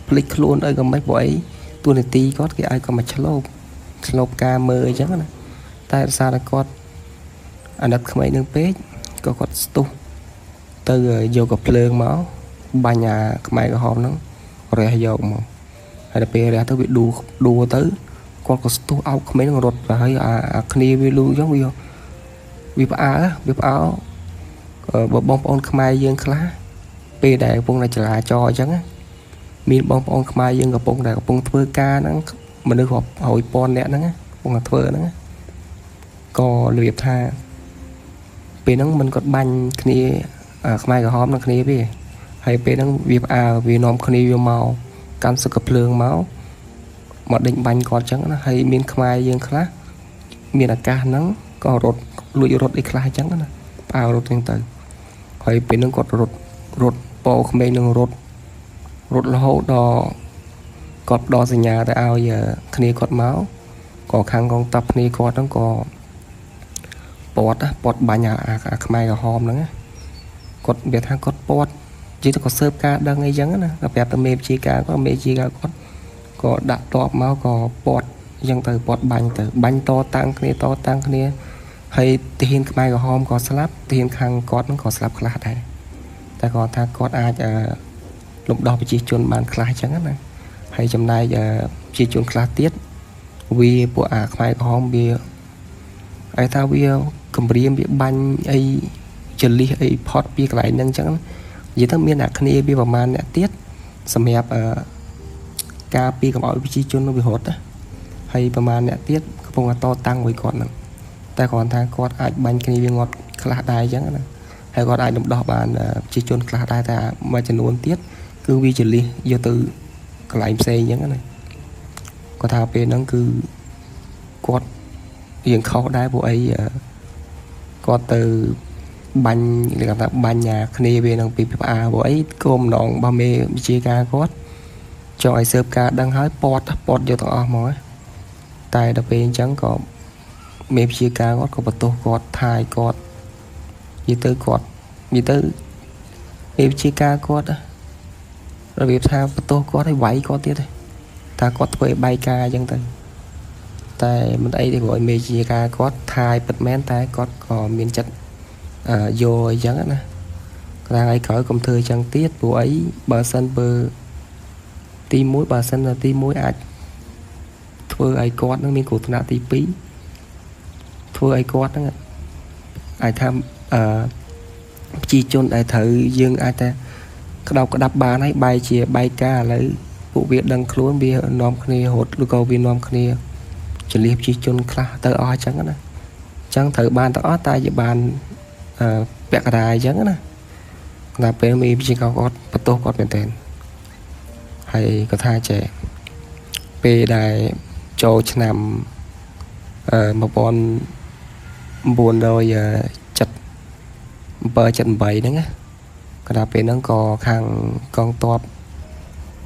ភ្លេចខ្លួនអីក៏មិនព្រោះអីតួនាទីគាត់គេឲ្យគាត់មកឆ្លប់ការមើលអញ្ចឹងណាតែដោយសារតែគាត់អាណិតក្មេងនឹងពេកក៏គាត់ស្ទុះទៅយកកភ្លើងមកបាញ់អាខ្មែរក្រហមហ្នឹងរះយកមកហើយដល់ពេលរះទៅវាដួទៅគាត់ក៏ស្ទុះអោបក្មេងនឹងរត់ទៅហើយអាគ្នាវាលូអញ្ចឹងវាផ្អើបើបងប្អូនខ្មែរយើងខ្លះពេលដែលកំពុងតែចរាចរអញ្ចឹងមានបងប្អូនខ្មែរយើងកំពុងធ្វើការហ្នឹងមនុស្សរាប់រយពាន់នាក់ហ្នឹងកំពុងតែធ្វើហ្នឹងក៏របៀបថាពេលហ្នឹងមិនគាត់បាញ់គ្នាខ្មែរក្រហមនឹងគ្នាវាហើយពេលហ្នឹងវាផ្អើវានាំគ្នាវាមកកាន់សឹកភ្លើងមកដេញបាញ់គាត់អញ្ចឹងណាហើយមានខ្មែរយើងខ្លះមានឱកាសហ្នឹងក៏លួចរត់អីខ្លះអញ្ចឹងណាផ្អើរត់អញ្ចឹងទៅហើយពេលហ្នឹងគាត់រត់ពោក្មេងនឹងរត់រហូតដល់ គាត់ផ្ដល់សញ្ញាទៅឲ្យគ្នាគាត់មកក៏ខាងកងតបគ្នាគាត់ហ្នឹងក៏ពតបាញ់អាខ្មែរក្រហមហ្នឹងគាត់និយាយថាគាត់ពតនិយាយទៅក៏ស៊ើបការដឹងអីចឹងណាប្រាប់ទៅមេជាការគាត់មេជាការគាត់ក៏ដាក់តបមកក៏ពតអញ្ចឹងទៅពតបាញ់តតាំងគ្នាហើយទាហានខ្មែរក្រហមក៏ស្លាប់ទាហានខាងគាត់ហ្នឹងក៏ស្លាប់ខ្លះដែរតែគាត់ថាគាត់អាចលំដោះប្រជាជនបានខ្លះអញ្ចឹងណាហើយចំណែកប្រជាជនខ្លះទៀតវាពួកខ្មែរក្រហមវាឲ្យថាវាគម្រាមវាបាញ់អីចលិះអីផុតពីកន្លែងហ្នឹងអញ្ចឹងនិយាយទៅមានអ្នកគ្នាវាប្រមាណអ្នកទៀតសម្រាប់ការពីកុំឲ្យប្រជាជនវារត់ណាហើយប្រមាណអ្នកទៀតកំពុងតតាំងមួយគាត់ហ្នឹងតែគាត់ថាគាត់អាចបាញ់គ្នាវាងាប់ខ្លះដែរអញ្ចឹងណាហើយគាត់អាចលំដោះបានប្រជាជនខ្លះដែរតែមួយចំនួនទៀតគឺវាចលិះយកទៅកន្លែងផ្សេងអញ្ចឹងណាគាត់ថាពេលហ្នឹងគឺគាត់រៀងខុសដែរពួកអីគាត់ទៅបាញ់គេថាបាញ់គ្នាវានឹងពីផ្អាពួកអីគោលម្ដងរបស់មេវិជាការគាត់ចង់ឲ្យស៊ើបការដឹងហើយពតយកទាំងអស់មកតែដល់ពេលអញ្ចឹងក៏មេវិជាការគាត់ក៏បន្ទោសគាត់ថាយគាត់និយាយទៅមេវិជាការគាត់របៀបថាបន្ទោសគាត់ឲ្យវាយគាត់ទៀតថាគាត់ធ្វើឲ្យបែកការអញ្ចឹងទៅតែមិនអីទេព្រោះមេវិជាការគាត់ថាយពិតមែនតែគាត់ក៏មានចិត្តយកអញ្ចឹងណាគាត់ថាឲ្យក្រោយកុំធ្វើអញ្ចឹងទៀតព្រោះអីបើសិនបើទី1អាចធ្វើឲ្យគាត់នឹងមានគ្រោះថ្នាក់ទី2ធ្វើឲ្យគាត់ហ្នឹងអាចថាប្រជាជនដែលត្រូវយើងអាចថាក្តាប់បានហើយបែរជាបែកការឥឡូវពួកវាដឹងខ្លួនវានាំគ្នារត់ឬក៏វានាំគ្នាចលិះប្រជាជនខ្លះទៅអស់អញ្ចឹងណាអញ្ចឹងត្រូវបានទាំងអស់តែជាបានពាក់កណ្ដាលអញ្ចឹងណាដល់ពេលមានប្រជាជនគាត់បន្ទោសគាត់មែនទែនហើយគាត់ថាចេះពេលដែលចូលឆ្នាំ1978ហ្នឹងណាក៏ដល់ពេលហ្នឹងក៏ខាងកងទ័ព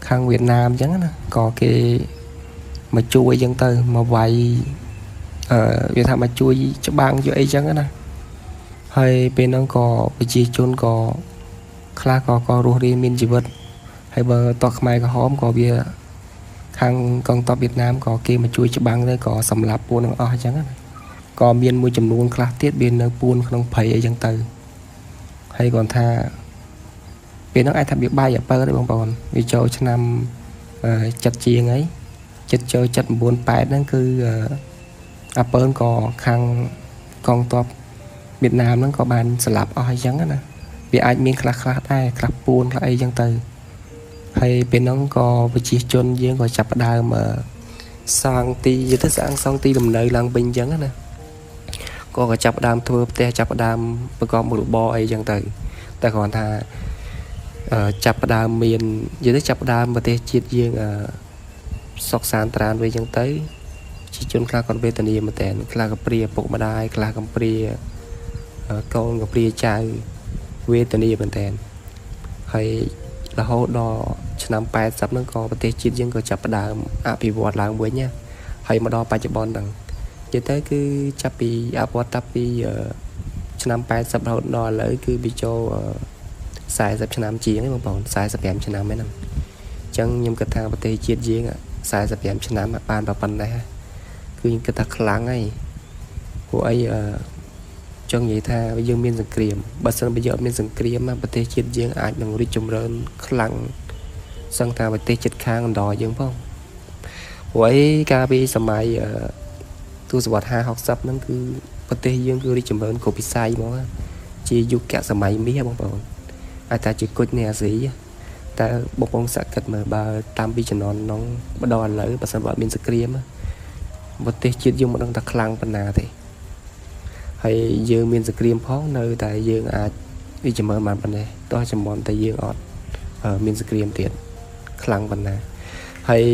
ខាងវៀតណាមអញ្ចឹងណាក៏គេមកជួយអញ្ចឹងទៅមកវាយវាថាមកជួយច្បាំងជួយអីអញ្ចឹងណាហើយពេលហ្នឹងក៏ប្រជាជនក៏ខ្លះក៏រស់រានមានជីវិតហើយបើតោះខ្មែរក្រហមក៏វាខាងកងទ័ពវៀតណាមក៏គេមកជួយច្បាំងទៅក៏សម្លាប់ពួកនឹងអស់អញ្ចឹងណាក៏មានមួយចំនួនខ្លះទៀតវានៅពួនក្នុងព្រៃអីចឹងទៅហើយគាត់ថាពេលហ្នឹងអាចថាវាបាយអពើទេបងប្អូនវាចូលឆ្នាំចិត្តជាងអីចិត្តចូល79 8ហ្នឹងគឺអពើក៏ខាងកងទ័ពវៀតណាមហ្នឹងក៏បានស្លាប់អស់អញ្ចឹងណាវាអាចមានខ្លះដែរខ្លះពួនខ្លះអីចឹងទៅហើយពេលហ្នឹងក៏ប្រជាជនយើងក៏ចាប់ផ្ដើមសាងទីលំនៅឡើងវិញអញ្ចឹងណាក៏ចាប់ផ្ដើមធ្វើផ្ទះចាប់ផ្ដើមប្រកបមុខរបរអីចឹងទៅតែគ្រាន់ថាចាប់ផ្ដើមមាននិយាយទៅចាប់ផ្ដើមប្រទេសជាតិយើងសុខសាន្តត្រានវិញចឹងទៅប្រជាជនខ្លះគាត់វេទនាមែនតើខ្លះក៏ព្រាពុកម្ដាយខ្លះក៏ព្រាកូនក៏ព្រាចៅវេទនាមែនតើហើយរហូតដល់ឆ្នាំ80ហ្នឹងក៏ប្រទេសជាតិយើងក៏ចាប់ផ្ដើមអភិវឌ្ឍឡើងវិញណាហើយមកដល់បច្ចុប្បន្នហ្នឹងនិយាយទៅគឺចាប់ពីអភិវឌ្ឍតាពីឆ្នាំ80រហូតដល់ឥឡូវគឺវាចូល40ឆ្នាំជាងហ្នឹងបងប្អូន45ឆ្នាំហ្នឹងអញ្ចឹងខ្ញុំគិតថាប្រទេសជាតិយើង45ឆ្នាំបានប៉ុណ្ណេះគឺខ្ញុំគិតថាខ្លាំងហើយព្រោះអីចង់និយាយថាយើងមានសង្គ្រាមបើសិនបើយើងអត់មានសង្គ្រាមប្រទេសជាតិយើងអាចនឹងរីកចម្រើនខ្លាំងសឹងថាប្រទេសជិតខាងអណ្ដោយើងផងព្រោះអីកាលពីសម័យទសវត្សរ៍50 60ហ្នឹងគឺប្រទេសយើងគឺរីកចម្រើនគ្រប់វិស័យហ្មងជាយុគសម័យមាសបងប្អូនអាចថាជាគុជនៃអាស៊ីតែបងប្អូនសាកគិតមើលបើតាមពីជំនាន់នោះបដឥឡូវបើសិនបើមានសង្គ្រាមប្រទេសជាតិយើងមិនដឹងថាខ្លាំងប៉ុណ្ណាទេហើយយើងមានសង្គ្រាមផងនៅតែយើងអាចរីកចម្រើនបានប៉ុណ្ណេះតោះចំនួនតែយើងអត់មានសង្គ្រាមទៀតខ្លាំងប៉ុណ្ណាហើយ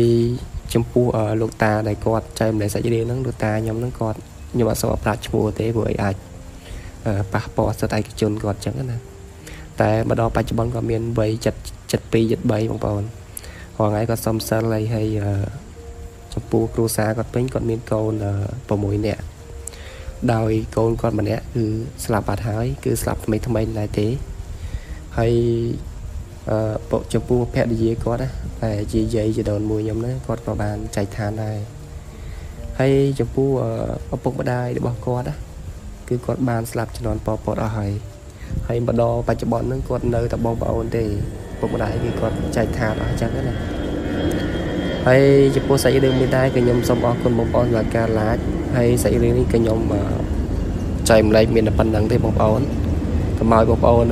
ចំពោះលោកតាដែលគាត់ចែកម្លែកសាច់រឿងហ្នឹងលោកតាខ្ញុំហ្នឹងគាត់ខ្ញុំអត់សូវអត់ប្រាជ្ញឈ្មោះទេព្រោះអីអាចប៉ះពាល់សិទ្ធិឯកជនគាត់អញ្ចឹងណាតែមកដល់បច្ចុប្បន្នក៏មានវ័យ72 73បងប្អូន Hoàng ấy có xong xa lấy hay trong phu cru xa có tính còn miên câu bầu mũi nè đòi con mình nè cứ slap bạt hái cứ slap mấy thằng mình lại thế hay bộ trong phu pet gì có đó là chỉ dậy chỉ đồn mùi nhóm đó có vào bàn chạy than này hay trong phu ở bụng ở đây để bỏ co đó cứ có bàn slap cho nó bỏ bỏ ở hay mà đo ba cho bọn nó có nơi tập bóng bầu để bụng ở đây thì còn chạy than ở chẳng cái này hay chụp po xây đường bên đây cái nhóm xong ở con bóng là ca lá hay xây đường cái nhóm mà chạy lại miền là phần nặng thì bóng ổn còn mọi bóng ổn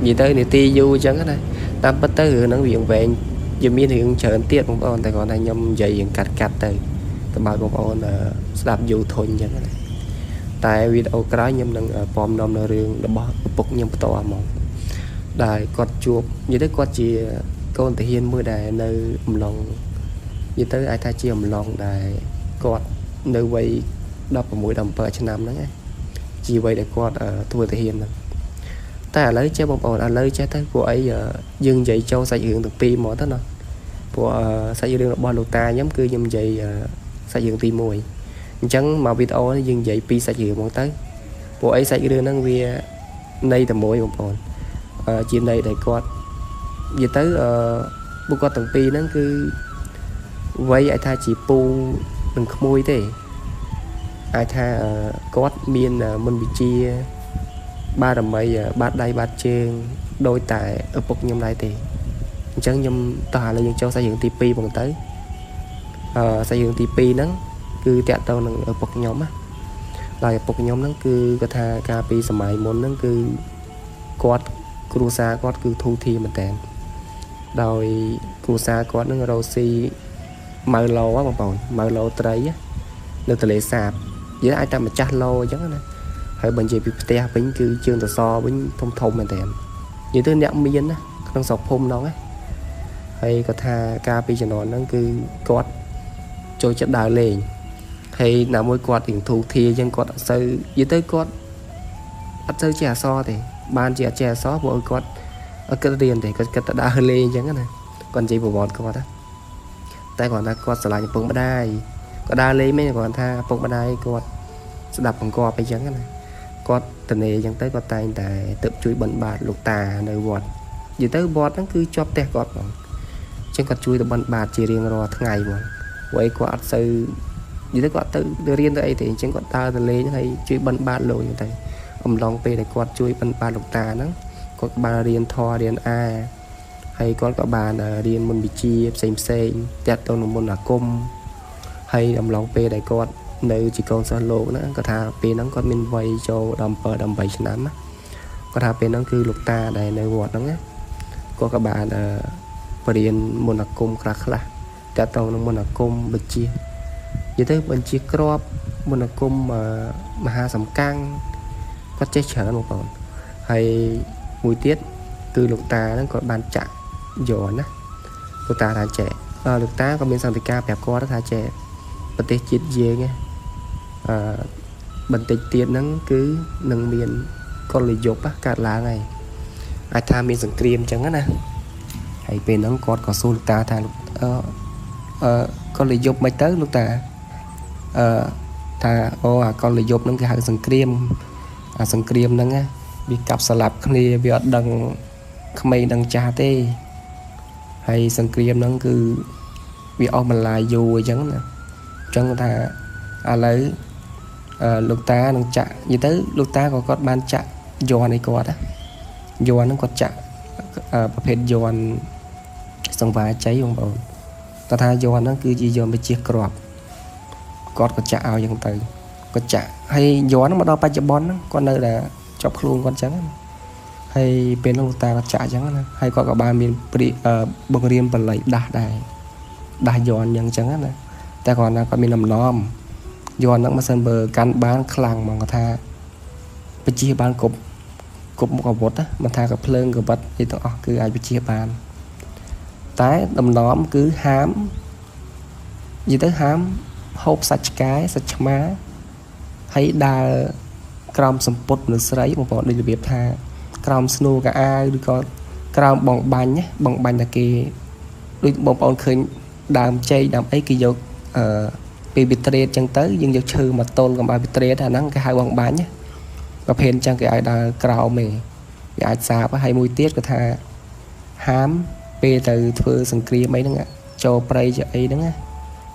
gì tới để ti du chẳng cái này ta bắt tới hướng nó viện về giờ miền hướng chờ tiết bóng ổn tại còn này nhóm dày cắt cắt từ còn mọi bóng ổn đạp du thôi chẳng cái này tại video cái nhóm đừng bom nom nó riêng nó bỏ bục nhóm to mà đài quạt chuột như thế quạt chỉ con thể hiện mưa đài nơi lòng như tới ai thay chi lòng đài quạt nơi quay đập vào mũi đầm bờ trên nam đó chỉ vậy để quạt thua thể hiện ta lấy chế bông bồn lấy chế tới của ấy dừng dậy châu xây dựng được pi mỏ đó nó của xây dựng được bao lục ta nhóm cư nhâm dậy xây dựng pi mùi chẳng mà video nó dừng dậy pi xây dựng món tới của ấy xây dựng nó về nay tầm mũi bông bồn chuyện này để quạt về tới bu con tầng pi nó cứ vậy ai tha chỉ pu đừng môi thế ai tha có miên mình bị chia ba đầm mây ba đây ba trên đôi tại ở bục nhom lại thì chẳng nhom ta là những châu xây dựng TP bằng tới xây dựng TP nó cứ tẹt tao nâng ở bục nhóm á là bục nhóm nó cứ có tha KP sớm mai muốn nó cứ quát cruza quát cứ thu thi mình tèn rồi cruza quát nó rồi si mờ lô quá một bọn mờ lô tới á nơi từ lệ sạp với ai ta mà chặt lô chẳng này hay bên gì bị te bánh cứ chương từ so bánh thông thông mình tèm như thứ nhậm miên á đang sọc hôm đó ấy hay có tha KP cho nó cứ quát cho chất đào lên hay nào mỗi quát tiền thu thi dân quát sơ với tới quát bắt sơ chè so thì ban chè so bộ quát ở cái tiền thì cái đã hơi lên chẳng này còn chỉ bộ bọt quát đó tại còn ta quát sờ lại những đai có đa lấy mấy còn tha bông đai quát sẽ đập bằng coไปchẳng này quát từ này chẳng tới có tay tại tự chui bẩn bạt lục tà nơi bọt vì tới bọt nó cứ chóp tè quát bằng trên còn chui từ bẩn bạt chỉ riêng rồi tháng ngày mà vậy quát sư vì tới quát tự riêng đây thì chẳng có ta từ lấy hay chui bẩn bạt lồi như thế lòng pe để quạt chui bẩn bạt lục tà nó có bà riêng thò riêng a hay có các bạn riêng mình bị chia xem tẹt tao môn là cung hay lòng pe để quạt nơi chỉ còn sơ lộ nó có thà pe nó có mình vay cho đầm bảy năm á có thà pe nó cứ lục ta đây nơi quạt nó có các bạn riêng môn là cung khác là tẹt tao môn là cung bị chia như thế bên chia crop môn là cung mà hà sầm căng có chết chở một còn hay mùi tiết từ lục ta nó có bàn chạm giòn á lục ta thả trẻ lục ta có bên sang thì ca bẹp co đó thả trẻ bật tết chết dê nghe bật tết tiền nó cứ nâng miền con lì dột á cả lá này ai tham miền sừng cream chẳng á nè hay bên nó có xô lục ta thả con lì dột mấy tới lục ta thả con lì dột nó cái hàng sừng cream nó nghe bị cặp sờ lạp kia bị đằng mày đằng cha tê hay sân cream nó cứ bị ôm mình lại dù chẳng nè trong ta lấy lục ta đang chạ như tới lục ta có con ban chạ giòn này có đó giòn nó có chạประเภท giòn sòng vải cháy không bảo ta tha giòn nó cứ chỉ giòn bị chia crop có chạ ao chẳng từ có chạ hay giòn nó mà đo ba chợ bón nó con nơi là chọc luôn con trắng hay bên lục ta có chạ trắng hay có cả ba miền bông riêng và lấy đá giòn nhận trắng này ta còn là có miền nằm nòm giòn nó mà sơn bờ can bán khlang mà người ta bị chia bán cục một bột á mà tha gặp lưng gặp bật thì tao cứ ai bị chia bán tái nằm nòm cứ hám gì tới hám hộp sạch cái sạch má hay đa crom sầm bột nửa sấy một bọn đi biệt tha crom snow cả ai được có crom bong bánh nhé bong bánh là kia ដូចបងប្អូនឃើញដើមចេកដើមអីគេយកពីវិត្រេតចឹងទៅយើងយកឈើមកតូនកុំឲ្យវិត្រេតអាហ្នឹងគេហៅបងបាញ់ប្រភេទចឹងគេឲ្យដើរក្រោមឯងវាអាចសាបហើយមួយទៀតគាត់ថាហាមពេលទៅធ្វើសង្គ្រាមអីហ្នឹងចូលព្រៃជាអីហ្នឹង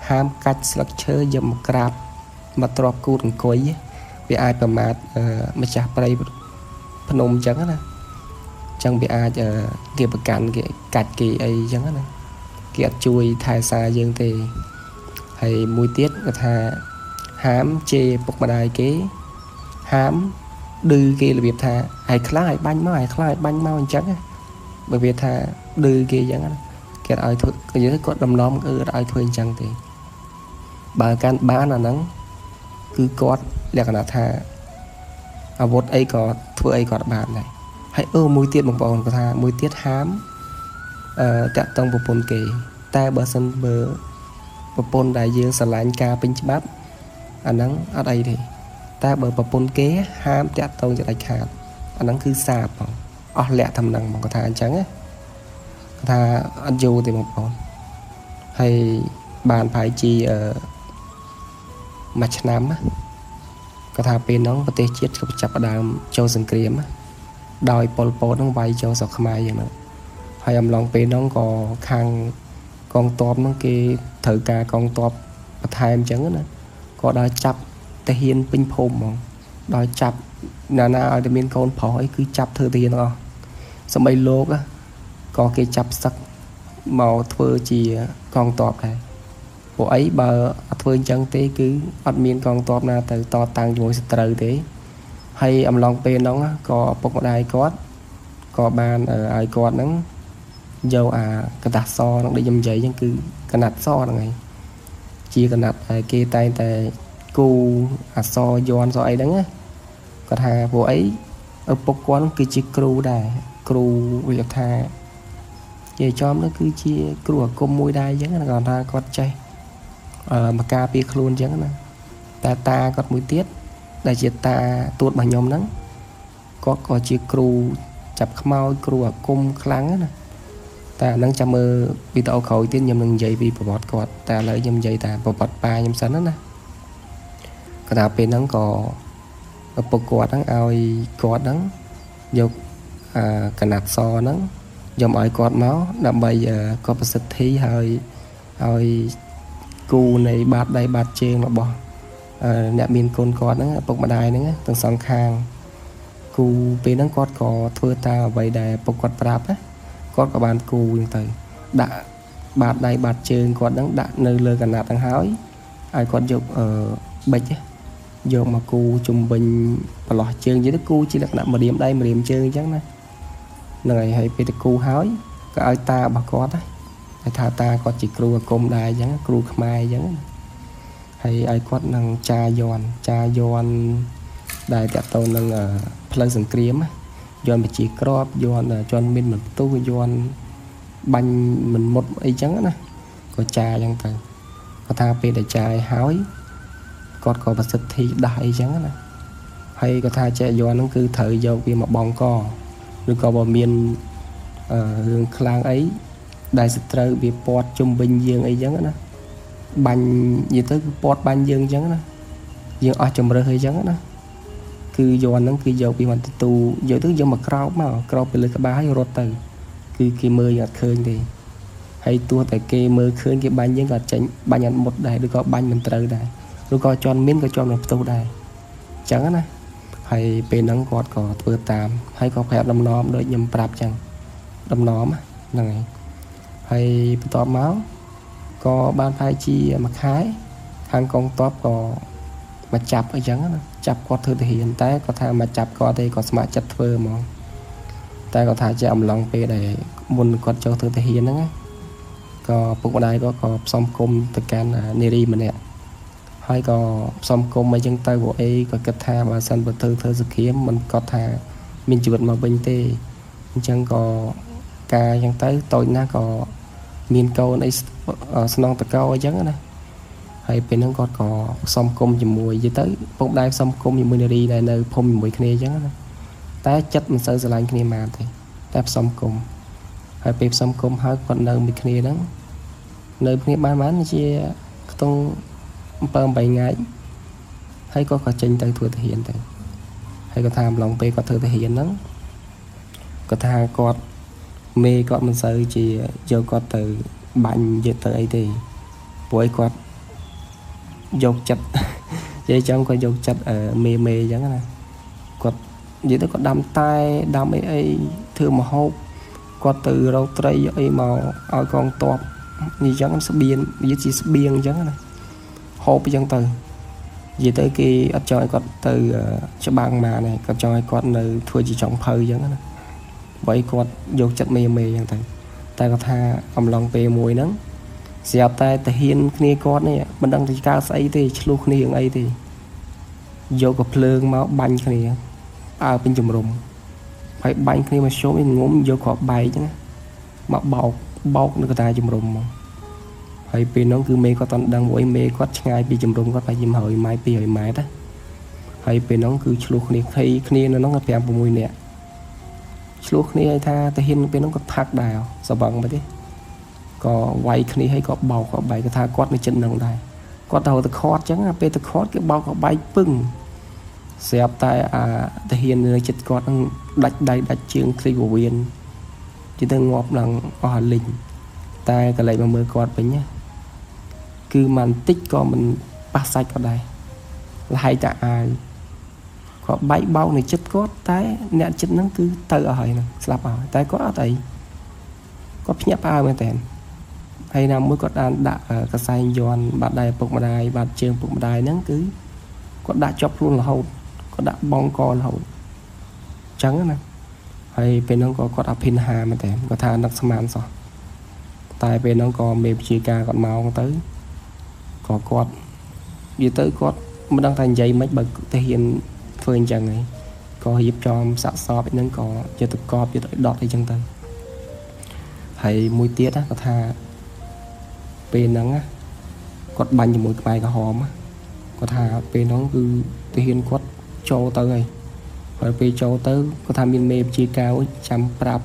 ហាមកាច់ស្លឹកឈើយកមកក្រាបមកទ្របគូតអង្គុយវាអាចប្រមាថម្ចាស់ព្រៃភ្នំចឹងណាចឹងវាអាចគេប្រកាន់គេកាច់គេអីចឹងណាគេអត់ជួយថែសារយើងទេហើយមួយទៀតគាត់ថាហាមជេរពុកម្ដាយគេហាមឌឺគេរបៀបថាឲ្យខ្លាំងឲ្យបាញ់មកឲ្យខ្លាំងឲ្យបាញ់មកអញ្ចឹងបើវាថាឌឺគេអញ្ចឹងគេឲ្យធ្វើគាត់ដំណំឲ្យធ្វើអញ្ចឹងទេបើកាន់បានអាហ្នឹងគឺគាត់លក្ខណៈថាអាវុធអីក៏ធ្វើអីគាត់បានដែរហើយមួយទៀតបងប្អូនគាត់ថាមួយទៀតហាមតាក់តងប្រពន្ធគេតែបើសិនបើប្រពន្ធដែលយើងស្រឡាញ់ការពេញច្បាប់អាហ្នឹងអត់អីទេតែបើប្រពន្ធគេហាមតាក់តងជាដាច់ខាតអាហ្នឹងគឺសាបបងអស់លក្ខតំណែងបងគាត់ថាអញ្ចឹងគាត់ថាអត់យូរទេបងប្អូនហើយបានប្រហែលជាមួយឆ្នាំគាត់ថាពេលហ្នឹងប្រទេសជាតិក៏ចាប់ផ្ដើមចូលសង្គ្រាមដោយប៉ុលពតហ្នឹងវាយចូលស្រុកខ្មែរយ៉ាងហ្នឹងហើយអំឡុងពេលហ្នឹងក៏ខាងកងទ័ពហ្នឹងគេត្រូវការកងទ័ពបន្ថែមអញ្ចឹងណាក៏ដល់ចាប់ទាហានពេញភូមិហ្មងដល់ចាប់ណាឲ្យតែមានកូនប្រុសអីគឺចាប់ធ្វើទាហានទាំងអស់សម្បីលោកក៏គេចាប់សឹកមកធ្វើជាកងទ័ពដែរពួកអីបើអត់ធ្វើអញ្ចឹងទេគឺអត់មានកងទ័ពណាទៅតតាំងជាមួយសត្រូវទេហើយអំឡុងពេលហ្នឹងក៏ពុកម្ដាយគាត់ក៏បានឲ្យគាត់ហ្នឹងយកអាกระดาษសហ្នឹងដូចខ្ញុំនិយាយអញ្ចឹងគឺកណាត់សហ្នឹងឯងជាកណាត់ហើយគេតែងតែគូអសយ័នសអីហ្នឹងគាត់ថាពួកអីឪពុកគាត់គឺជាគ្រូដែរគ្រូវាថានិយាយចំនោះគឺជាគ្រូអាគមមួយដែរអញ្ចឹងគាត់ថាគាត់ចេះមកការពារខ្លួនអញ្ចឹងណាតែតាគាត់មួយទៀតដែលជាតាទួតរបស់ខ្ញុំហ្នឹងគាត់ក៏ជាគ្រូចាប់ខ្មោចគ្រូអាគមខ្លាំងណាតែអាហ្នឹងចាំមើលវីដេអូក្រោយទៀតខ្ញុំនឹងនិយាយពីប្រវត្តិគាត់តែឥឡូវខ្ញុំនិយាយតែប្រវត្តិប៉ាខ្ញុំសិនណាគាត់ថាពេលហ្នឹងក៏ឪពុកគាត់ហ្នឹងឲ្យគាត់ហ្នឹងយកកណាត់សហ្នឹងយកឲ្យគាត់មកដើម្បីគាត់ប្រសិទ្ធិហើយឲ្យគូនៃបាតដៃបាតជើងរបស់អ្នកមានកូនគាត់ហ្នឹងឪពុកម្ដាយហ្នឹងទាំងសងខាងគូពេលហ្នឹងគាត់ក៏ធ្វើតាមអ្វីដែលឪពុកគាត់ប្រាប់ណាគាត់ក៏បានគូហ្នឹងទៅដាក់បាតដៃបាតជើងគាត់ហ្នឹងដាក់នៅលើកណាត់ហ្នឹងហើយឲ្យគាត់យកប៊ិចយកមកគូជំវិញប្រឡោះជើងនិយាយទៅគូជាលក្ខណៈម្រាមដៃម្រាមជើងអញ្ចឹងណាហ្នឹងហើយពេលទៅគូហើយក៏ឲ្យតារបស់គាត់ហើយថាតាគាត់ជាគ្រូអាគមដែរអញ្ចឹងគ្រូខ្មែរអញ្ចឹងហើយឲ្យគាត់នឹងចាយ័នដែលតកតូននឹងផ្លូវសង្គ្រាមយ័នប្រជាក្របយ័នជន់មានបន្ទុះយ័នបាញ់មិនមុតអីចឹងណាក៏ចាអញ្ចឹងទៅគាត់ថាពេលដែលចាយហើយគាត់ក៏ប្រសិទ្ធិដាស់អីចឹងណាហើយគាត់ថាចេះយ័នហ្នឹងគឺត្រូវយកវាមកបងកឬក៏បើមានរឿងខ្លាំងអីដែលសត្រូវវាពាត់ជុំវិញយើងអីចឹងណាបាញ់និយាយទៅគឺពាត់បាញ់យើងអញ្ចឹងណាយើងអស់ជំរើសអីចឹងណាគឺយ័នហ្នឹងគឺយកពីវត្តទូយកទៅយកមកក្រោបពីលើក្បាលហើយរត់ទៅគឺគេមើលអត់ឃើញទេហើយទោះតែគេមើលឃើញគេបាញ់យើងក៏ចេញបាញ់អត់មុតដែរឬក៏បាញ់មិនត្រូវដែរឬក៏ជន់មានក៏ជន់មិនផ្ទុះដែរអញ្ចឹងណាហើយពេលហ្នឹងគាត់ក៏ធ្វើតាមហើយក៏ប្រាប់ដំណំដូចខ្ញុំប្រាប់អញ្ចឹងដំណំហ្នឹងហើយបន្ទាប់មកក៏បានប្រហែលជាមួយខែខាងកងទ័ពក៏មកចាប់អីចឹងណាចាប់គាត់ធ្វើទាហានតែគាត់ថាមកចាប់គាត់ទេគាត់ស្ម័គ្រចិត្តធ្វើហ្មងតែគាត់ថាជាអំឡុងពេលដែលមុនគាត់ចូលធ្វើទាហានហ្នឹងក៏ពុកម្ដាយគាត់ក៏ផ្សំគុំទៅកាន់នារីម្នាក់ហើយក៏ផ្សំគុំអីចឹងទៅពួកអីក៏គិតថាបើសិនបើធ្វើសង្គ្រាមមិនគាត់ថាមានជីវិតមកវិញទេអញ្ចឹងក៏ការអញ្ចឹងទៅតូចណាស់ក៏មានកូនអីស្នងតកោអញ្ចឹងណាហើយពេលហ្នឹងគាត់ក៏ផ្សំគុំជាមួយយទៅពុកម្ដាយផ្សំគុំជាមួយនារីដែលនៅភូមិជាមួយគ្នាអញ្ចឹងណាតែចិត្តមិនសូវស្រឡាញ់គ្នាមកទេតែផ្សំគុំហ ហើយពេលផ្សំគុំហើយគាត់នៅមួយគ្នាហ្នឹងនៅគ្នាបានជាខ្ទង់7 8ថ្ងៃហើយគាត់ក៏ចេញទៅធ្វើទាហានទៅហើយគាត់ថាអំឡុងពេលគាត់ធ្វើទាហានហ្នឹងគាត់ថាគាត់មេគាត់មិនសូវជាយកគាត់ទៅបាញ់យកទៅអីទេព្រោះឲ្យគាត់យកចិត្តនិយាយចឹងគាត់យកចិត្តមេអញ្ចឹងណាគាត់និយាយទៅគាត់ដាំតែដាំអីធ្វើម្ហូបគាត់ទៅរកត្រីអីមកឲ្យកងទ័ពនិយាយចឹងស្បៀងនិយាយជាស្បៀងអញ្ចឹងណាហូបអញ្ចឹងទៅនិយាយទៅគេអត់ចង់ឲ្យគាត់ទៅច្បាំងមកណាគាត់ចង់ឲ្យគាត់នៅធ្វើជាចុងភៅអញ្ចឹងណាបើគាត់យកចិត្តមេអញ្ចឹងទៅតែគាត់ថាអំឡុងពេលមួយហ្នឹងស្រាប់តែតាហ៊ានគ្នាគាត់នេះមិនដឹងទៅកើតស្អីទេឆ្លោះគ្នារឿងអីទេយកកំភ្លើងមកបាញ់គ្នាអើពេញជំរុំហើយបាញ់គ្នាមកជុំងុំយកគ្រាប់បែកហ្នឹងមកបោកនៅកតាជំរុំមកហើយពេលហ្នឹងគឺមេគាត់តន់ដឹងមួយមេគាត់ឆ្ងាយពីជំរុំគាត់ប្រហែលជា100ម៉ែត្រ200ម៉ែត្រណាហើយពេលហ្នឹងគឺឆ្លោះគ្នាគ្នានៅហ្នឹង5 6នាក់ឆ្លោះគ្នាឲ្យថាតាហ៊ានពេលហ្នឹងគាត់ផាក់ដែរសបឹងមកទេក៏វាយគ្នាហើយក៏បោកក៏បែកគាត់ថាគាត់នៅចិត្តហ្នឹងដែរគាត់ទៅខាត់អញ្ចឹងពេលទៅខាត់គេបោកក៏បែកពឹងស្រាប់តែតាហ៊ាននៅចិត្តគាត់ហ្នឹងដាច់ដៃដាច់ជើងឃ្លីវវៀនជិះទៅងាប់ឡើងអស់លីងតែកន្លែងមកមើលគាត់វិញណាគឺមិនតិចក៏មិនប៉ះសាច់គាត់ដែរលហើយតាអាយគាត់បែកបោកនៅចិត្តគាត់តែអ្នកចិត្តហ្នឹងគឺទៅអស់ហើយហ្នឹងស្លាប់អស់តែគាត់អត់អីគាត់ភ្ញាក់ផ្អើលមែនតើហើយណាមួយគាត់ដាក់កសែងយ័ន្តបាត់ដៃពុកម្ដាយបាត់ជើងពុកម្ដាយហ្នឹងគឺគាត់ដាក់ជាប់ខ្លួនរហូតគាត់ដាក់បងករហូតអញ្ចឹងណាហើយពេលហ្នឹងក៏គាត់អភិនហាមែនតើគាត់ថានឹកស្មានសោះតែពេលហ្នឹងក៏មេវិជាការគាត់មកទៅក៏គាត់និយាយទៅគាត់មិនដឹងថានិយាយមិនបើទៅហ៊ានធ្វើអញ្ចឹងហីក៏រៀបចំសាក់សពហ្នឹងក៏យកទៅកប់យកទៅដុតអីចឹងទៅហើយមួយទៀតណាគាត់ថាពេលហ្នឹងគាត់បាញ់ជាមួយក្បែរក្រហមគាត់ថាពេលហ្នឹងគឺទៅហ៊ានគាត់ចូលទៅហើយពេលចូលទៅគាត់ថាមានមេវិជាការចាំប្រាប់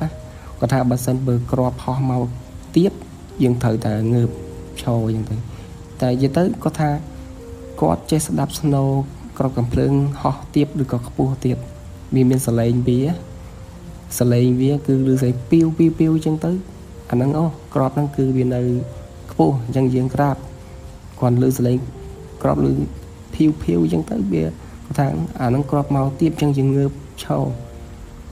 គាត់ថាបើសិនបើក្របហោះមកទៀតយើងត្រូវតែងើបឈរអញ្ចឹងទៅតែនិយាយទៅគាត់ថាគាត់ចេះស្ដាប់ស្នូក្របកំភ្លើងហោះទៀបឬក៏ខ្ពស់ទៀតមានសលេងវាគឺឮស្អីពីវអញ្ចឹងទៅអាហ្នឹងក្របហ្នឹងគឺវានៅខ្ពស់អញ្ចឹងយើងក្រាបគាត់ឮសលេងក្របឮភីវអញ្ចឹងទៅវាគាត់ថាអាហ្នឹងក្របមកទៀបអញ្ចឹងយើងងើបឈរ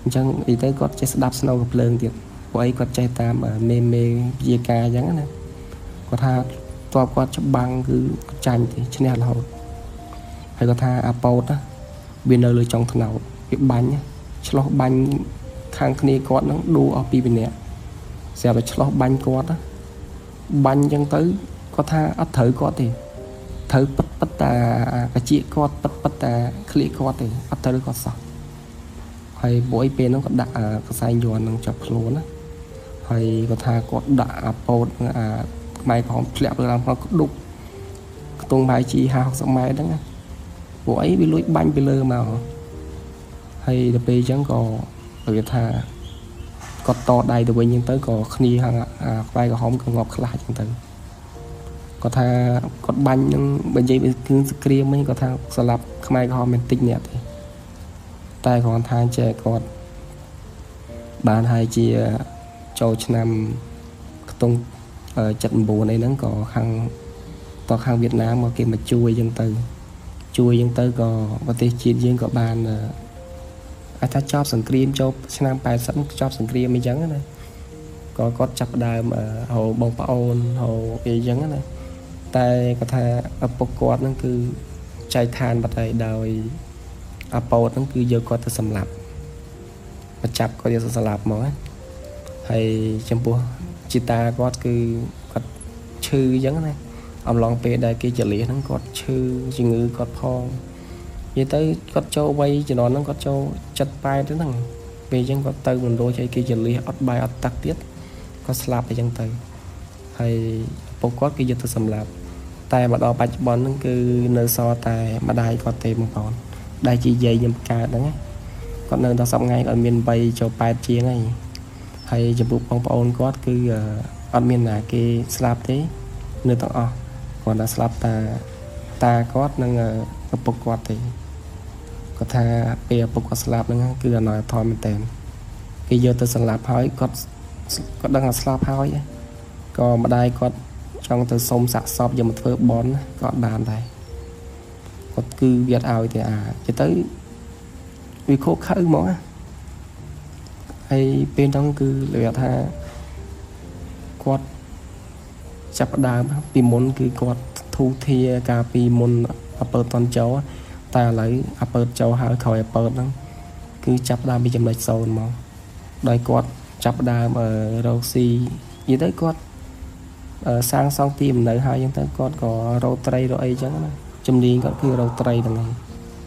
អញ្ចឹងអីទៅគាត់ចេះស្ដាប់ស្នូកំភ្លើងទៀតព្រោះអីគាត់ចេះតាមមេវិជាការអញ្ចឹងណាគាត់ថាតបគាត់ច្បាំងគឺចាញ់ទេឈ្នះរហូតហើយគាត់ថាអាប៉ោតវានៅលើចុងថ្នោតវាបាញ់ឆ្លោះបាញ់ខាងគ្នាគាត់ហ្នឹងដួលអស់ពីម្នាក់ស្រាប់តែឆ្លោះបាញ់គាត់បាញ់អញ្ចឹងទៅគាត់ថាអត់ត្រូវគាត់ទេត្រូវប៉ិតតាកាជាគាត់ប៉ិតតាឃ្លៀកគាត់ទេអត់ត្រូវគាត់សោះហើយព្រោះឯពេលហ្នឹងគាត់ដាក់កសែងយ័ន្តហ្នឹងចាប់ខ្លួនណាហើយគាត់ថាគាត់ដាក់អាប៉ោតអាក្បែរក្រហមធ្លាក់ឡើងមកដុកខ្ទង់បាយជី50-60ម៉ែត្រហ្នឹងណាព្រោះអីវាលួចបាញ់ពីលើមកហើយដល់ពេលអញ្ចឹងក៏គេថាគាត់តដៃទៅវិញអញ្ចឹងទៅក៏គ្នាខាងក្បែរក្រហមក៏ងាប់ខ្លះអញ្ចឹងទៅគាត់ថាគាត់បាញ់នឹងបើនិយាយពីគ្រឿងសង្គ្រាមវិញគាត់ថាស្លាប់ខ្មែរក្រហមមិនតិចអ្នកទេតែគ្រាន់ថាចេះគាត់បានហើយជាចូលឆ្នាំខ្ទង់79អីហ្នឹងក៏ខាងវៀតណាមមកគេមកជួយអញ្ចឹងទៅក៏ប្រទេសជាតិយើងក៏បានអាចថាចប់សង្គ្រាមចូលឆ្នាំ80ចប់សង្គ្រាមអីចឹងណាក៏គាត់ចាប់ដើមហៅបងប្អូនហៅអីចឹងណាតែគាត់ថាឪពុកគាត់ហ្នឹងគឺចែកឋានបាត់ហើយដោយអាប៉ោតហ្នឹងគឺយកគាត់ទៅសម្លាប់មកចាប់គាត់យកទៅសម្លាប់មកហើយចំពោះជីតាគាត់គឺគាត់ឈឺអញ្ចឹងណាអំឡុងពេលដែលគេចលះហ្នឹងគាត់ឈឺជំងឺគាត់ផងនិយាយទៅគាត់ចូលវ័យជំនាន់ហ្នឹងគាត់ចូល78ទៅហ្នឹងពេលអញ្ចឹងគាត់ទៅមណ្ឌលឲ្យគេចលះអត់បាយអត់ទឹកទៀតគាត់ស្លាប់អញ្ចឹងទៅហើយពុកគាត់គេយកទៅសម្លាប់តែមកដល់បច្ចុប្បន្នហ្នឹងគឺនៅសល់តែម្ដាយគាត់ទេបងប្អូនដែលជាយាយខ្ញុំកើតហ្នឹងគាត់នៅដល់10ថ្ងៃគាត់មាន3ចូល8ជាងហើយ hay chụp bút bong bóng quát cứ ăn miên là cái slap thế nơi tao còn là slap ta quát nâng bốc quát thì có tha bè bốc quát slap nâng cứ là nói thôi mình tên cái giờ tôi slap hỏi quát đang là slap hỏi còn mà đây quát trong từ sông sạc sọp giờ một phơi bón quát bàn này quát cứ việt ao thì chỉ tới vì khô khá món hay bên trong cứ lựa tha quát chắp đàm vì muốn cứ quát thu thia cà vì muốn upper toàn cháu ta lấy upper cháu hai khỏi upper đó cứ chắp đàm bị chậm lại sâu mà đây quát chắp đàm ở rau xi như thế quát sang xong tìm nơi hai chúng ta quát có rau tây rồi ấy chẳng châm đi có cứ rau tây đằng này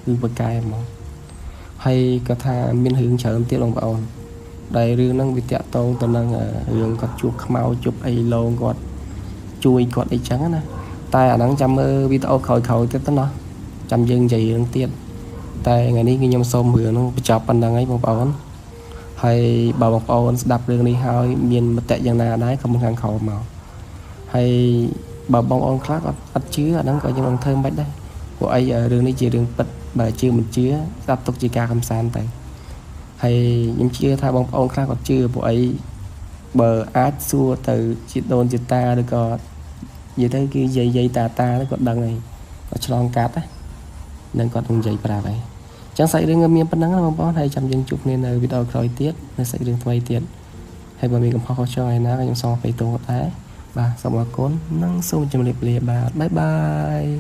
cứ bậc cài mà hay có tha miên hướng chờ tiếp lòng vào đây riêng năng bị tẹt tông tận năng riêng có chuột mau chụp ai lâu gọt chui gọt ấy trắng nè tai năng chăm bị tao khỏi khỏi tới nó chăm dân dày năng tiết tai ngày ní cái nhom xôm vừa nó chọc bàn đằng ấy một ổn hay bảo một ổn đập riêng đi hơi miền một tẹt dạng nào đấy không ngang khẩu màu hay bảo bông ổn khác ít chứa nó có những thơm bách đấy của ai ở đường đi chỉ đường bật bài chưa mình chứa đáp tục chỉ ca không san tại hay những chia thay bóng ông khác còn chưa bộ ấy bờ át xua từ chị đồn chị ta được có vậy tới cái dây ta nó còn đằng này có cho cát á nên còn đừng dây bà vậy chẳng xảy đến ngâm miên bắt nắng là bó hay chăm dân chụp nên là video rồi tiết nó sẽ đường quay tiết hay bà mình cũng khó cho ai nó trong xong phải tụng một thế và xong là cốn nắng sung trong liệp bà bye bye